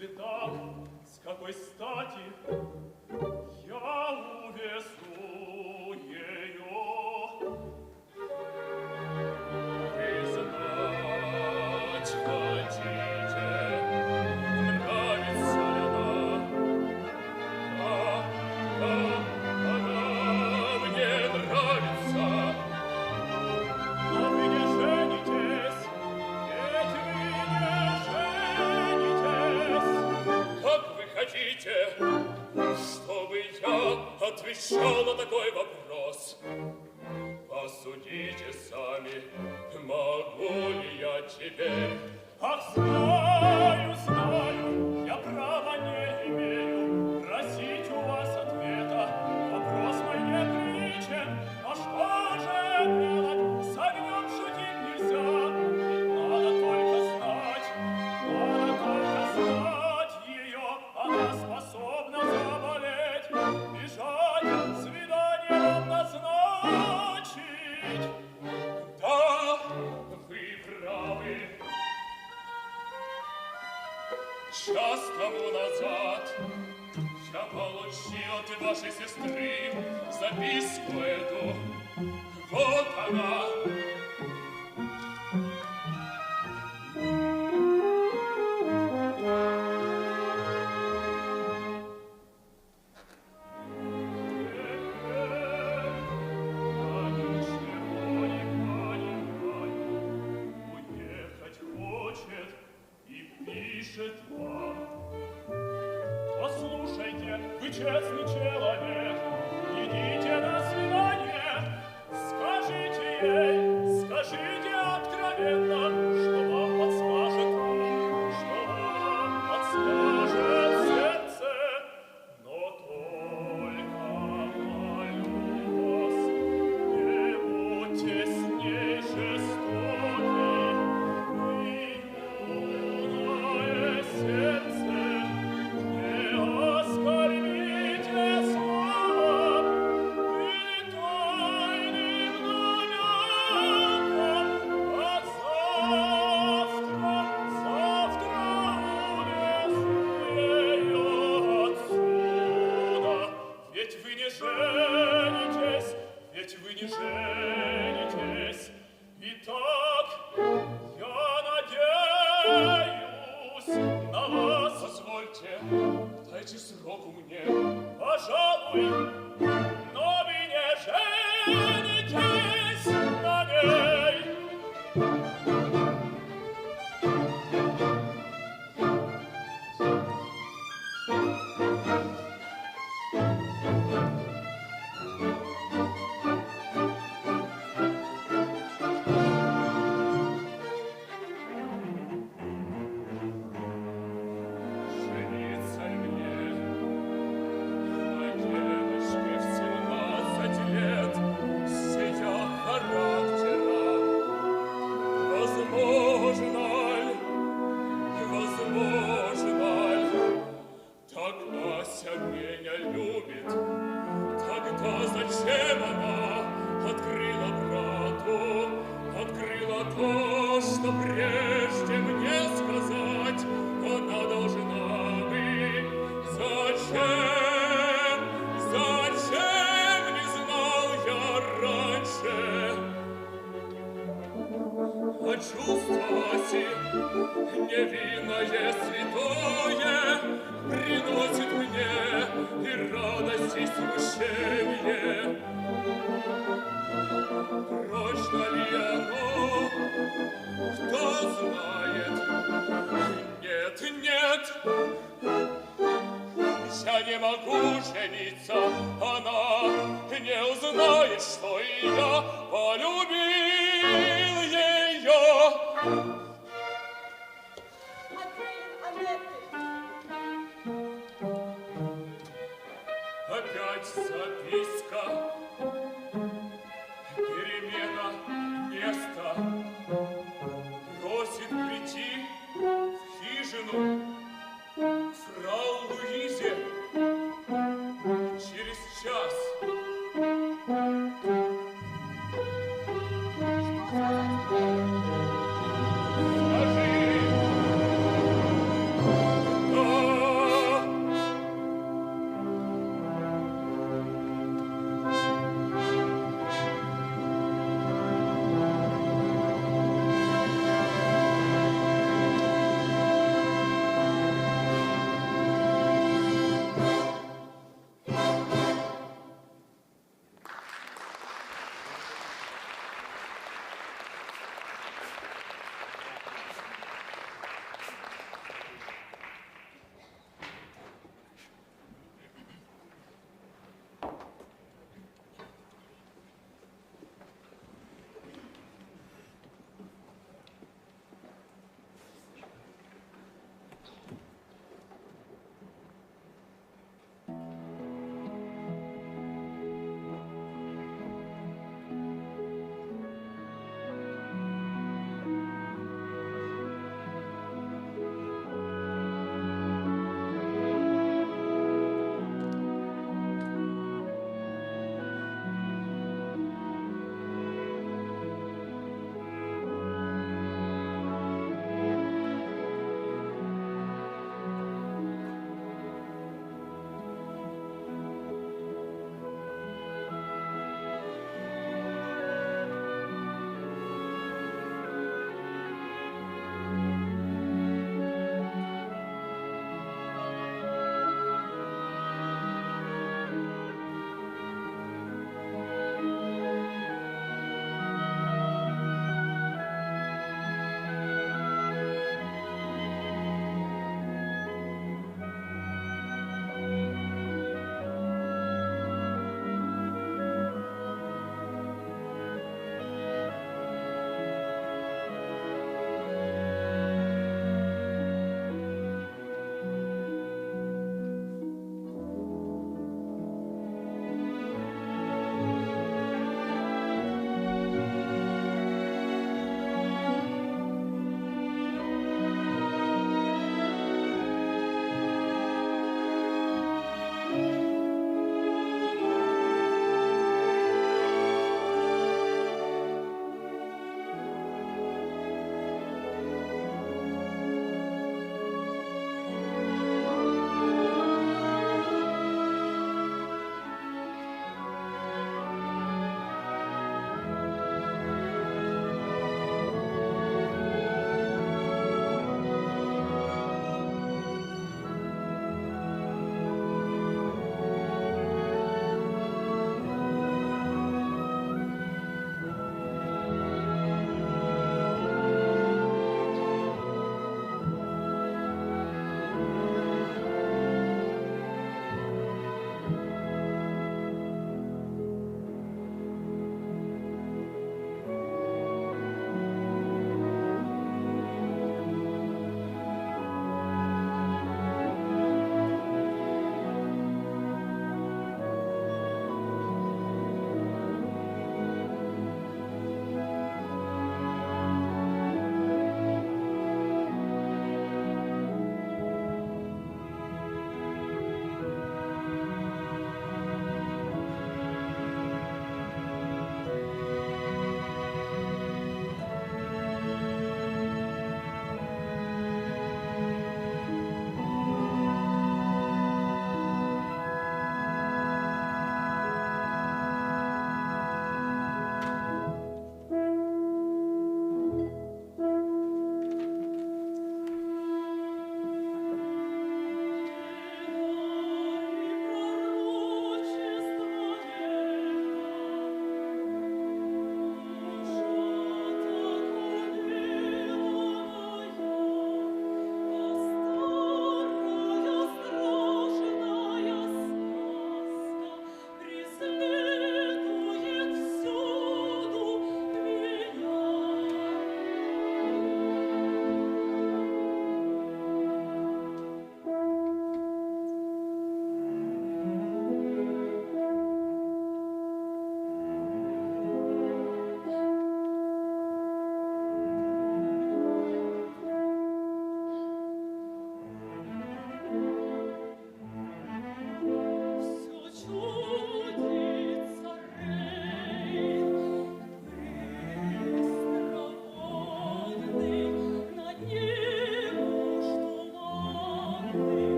цветах, с какой стати я увезу ее. Вы знать хотите, нравится ли она? Она мне нравится. Но вы не женитесь, ведь вы не женитесь. Как вы хотите, чтобы я отвечал на такой вопрос? Посудите сами, могу ли я теперь? Ах, знаю, знаю, я права не имею просить у вас ответа. Вопрос мой не приличен, но что же делать? С огнем шутить нельзя. Надо только знать ее. Она способна заболеть, бежать, свидание нам назначить. Да, вы правы. Час тому назад я получил от вашей сестры записку эту. Вот она. Уехать хочет и пишет вам. Послушайте, вы честный человек, идите на свидание. Скажите ей, скажите откровенно, что вам подскажет ум, что вам подскажет сердце. Но только молю вас, не будьте с ней жестоки. Юное сердце не оскорбите словом и тайным намеком, а завтра увезу ее отсюда. Ведь вы не женитесь, ведь вы не женитесь. Итак, я надеюсь на вас. Позвольте, дайте сроку мне. Пожалуй, но вы не женитесь на ней. Жениться мне на девочке в 17 лет, сия характера. Возможно ли, так Ася меня любит? Тогда зачем она открыла брату, открыла то, что прежде мне сказать она должна быть? Зачем не знал я раньше? А чувство Аси невинное, святое приносит мне и радость, и смущение. Прочно ли оно? Кто знает? Нет, я не могу жениться, она не узнает, что и я полюбил ее. Опять записка, перемена места, просит прийти в хижину фрау Луизе через час. Скажи, кто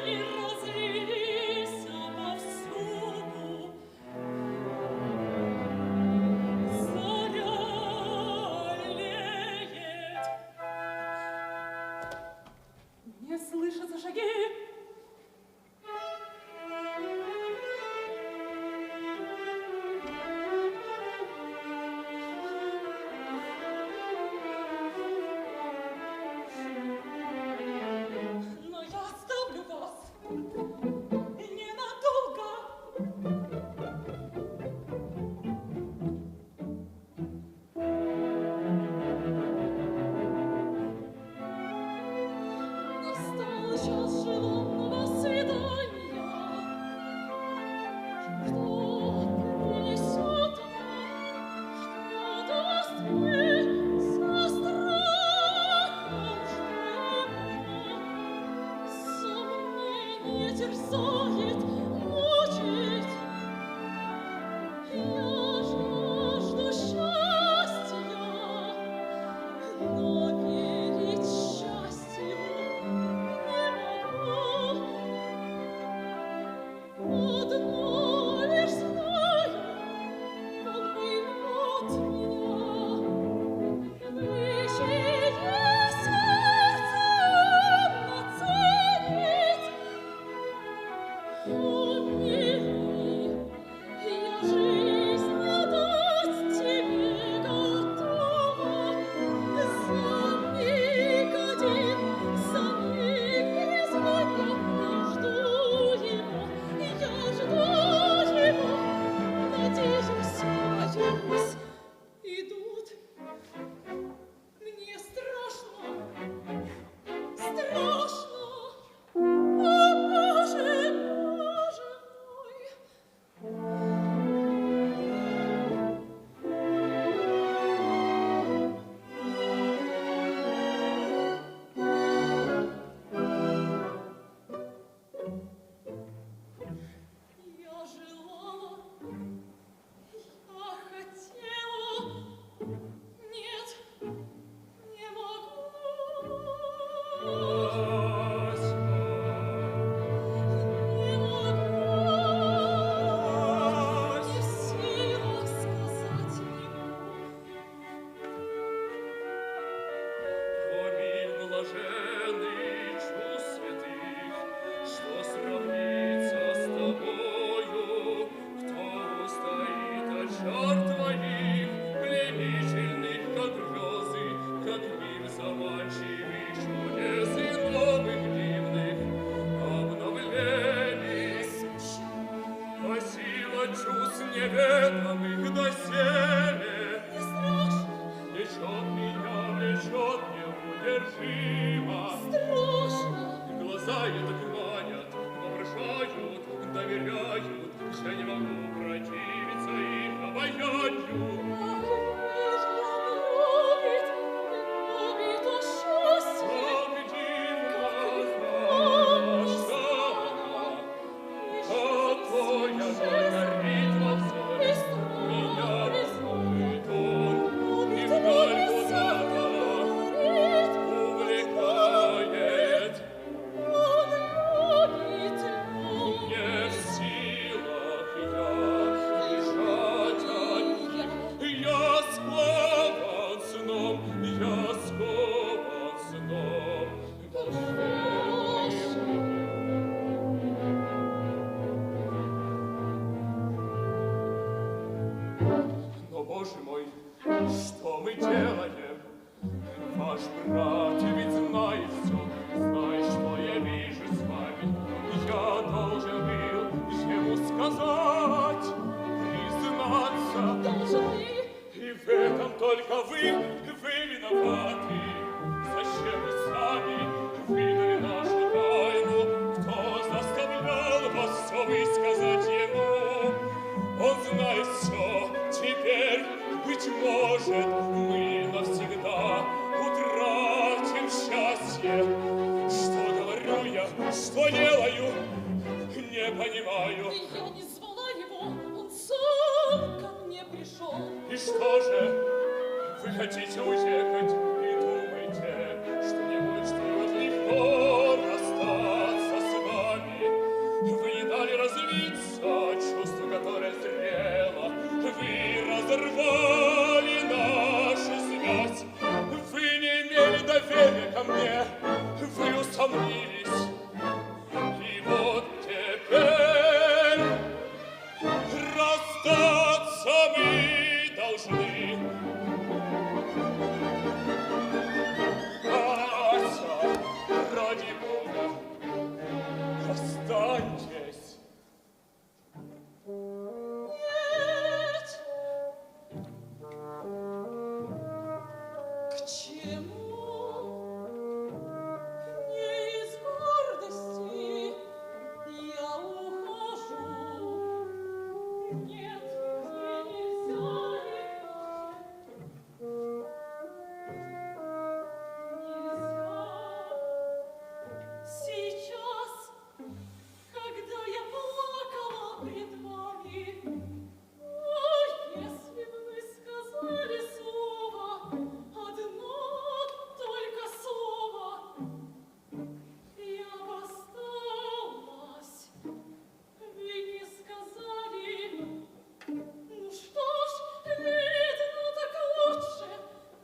тени разлились повсюду. Заря леет. Не слышатся шаги. Но я оставлю вас ненадолго. Настал час желанного свидания. Что принесет нам, что даст мне со страхом ждем. Сомнение терзает, мучит. Я жажду счастья, но верить счастью не могу. Одно лишь знаю, он поймет меня. Высшее сердце нацелит. О, милый, я жизнь отдать тебе готова. За миг один, за миг признания я жду его, надеюсь, боюсь. Идут, мне страшно, страшно. О, Боже, Боже мой! Я желала, я хотела, нет, не могу. Не могу, не в силах сказать ему. О, блаженный чувств святых, что сравнится с тобою, кто устоит от чар твоих, пленительных, как грозы, как мир заманчивых чудес и новых дивных обновлений. А сила чувств неведомых доселе Не страшно, влечет меня, влечет неудержимо. страшно. Глаза едва манят, вооружают, доверяют. Я не могу противиться их обаянию. Ах, нежно любит, любит о счастье. Как дивно, Он что она, какой она горит во взоре. Меня волнует он, и вдаль куда-то увлекает. Не в силах я бежать от них. Я скован сном, я скован сном. Но, Боже мой, что мы делаем? Ваш брат ведь знает все, знает, что я вижу с вами. Я должен был ему сказать, признаться. Должны. И в этом только вы виноваты. Зачем вы сами выдали нашу тайну? Кто заставлял вас все высказать ему? Он знает все, теперь, быть может, мы навсегда утратим счастье. Что говорю я, что делаю, не понимаю. Я не звала его, он сам ко мне пришел. И что же, вы хотите уехать и думаете, что мне будет легко расстаться с вами? поженились, и вот теперь расстаться мы должны. Ася, ради Бога, останьтесь. Нет. К чему? Не из гордости я ухожу. Нет, мне нельзя нельзя. Сейчас, когда я плакала пред вами, ой, если бы вы сказали слово, одно только слово, я бы осталась. Вы не сказали, ну что ж, видно, так лучше.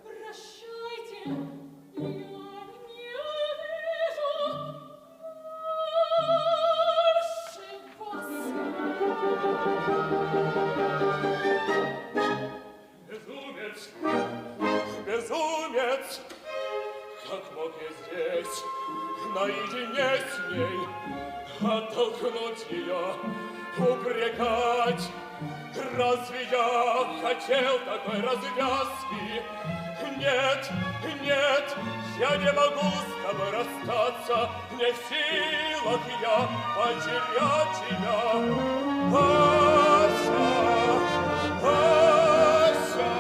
Прощайте, я не увижу больше вас. Безумец, безумец, как мог я здесь наедине с ней оттолкнуть ее, упрекать? Разве я хотел такой развязки? Нет, нет, я не могу с тобой расстаться, не в силах я потерять тебя. Ася, Ася,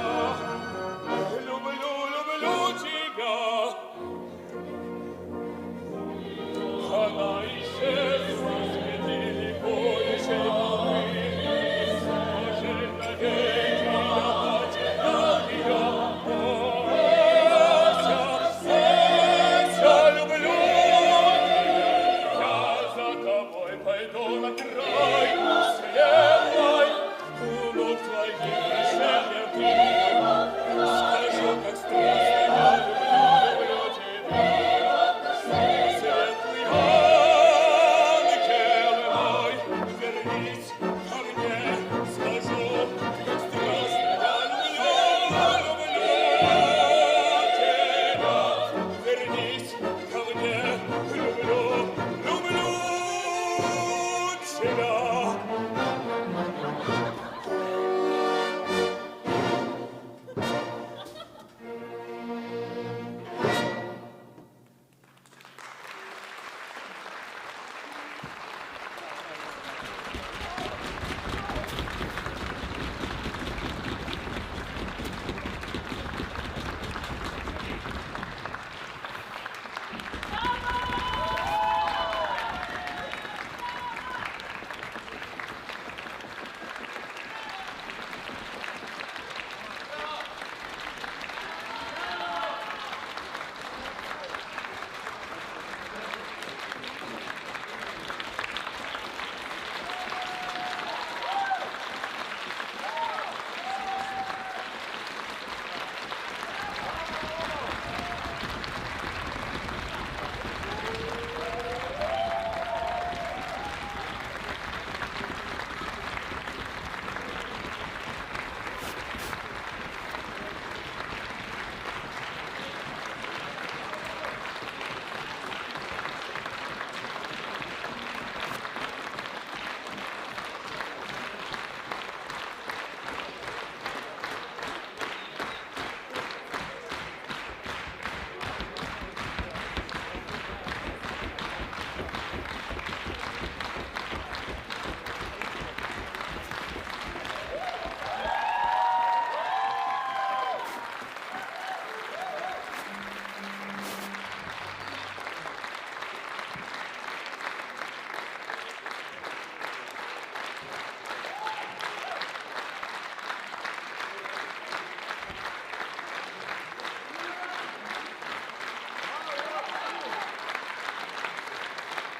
люблю, люблю тебя. Она исчезла, среди больше любви. Может, навеки я потерял ее. Ася, люблю тебя. Я за тобой пойду на край свет. Нук твоих решением скажу, как страстно я люблю тебя. Светлый ангел мой, вернись ко мне, скажу, как страстно я люблю тебя. Вернись ко мне, люблю тебя.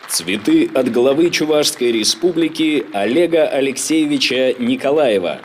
Цветы от главы Чувашской Республики Олега Алексеевича Николаева.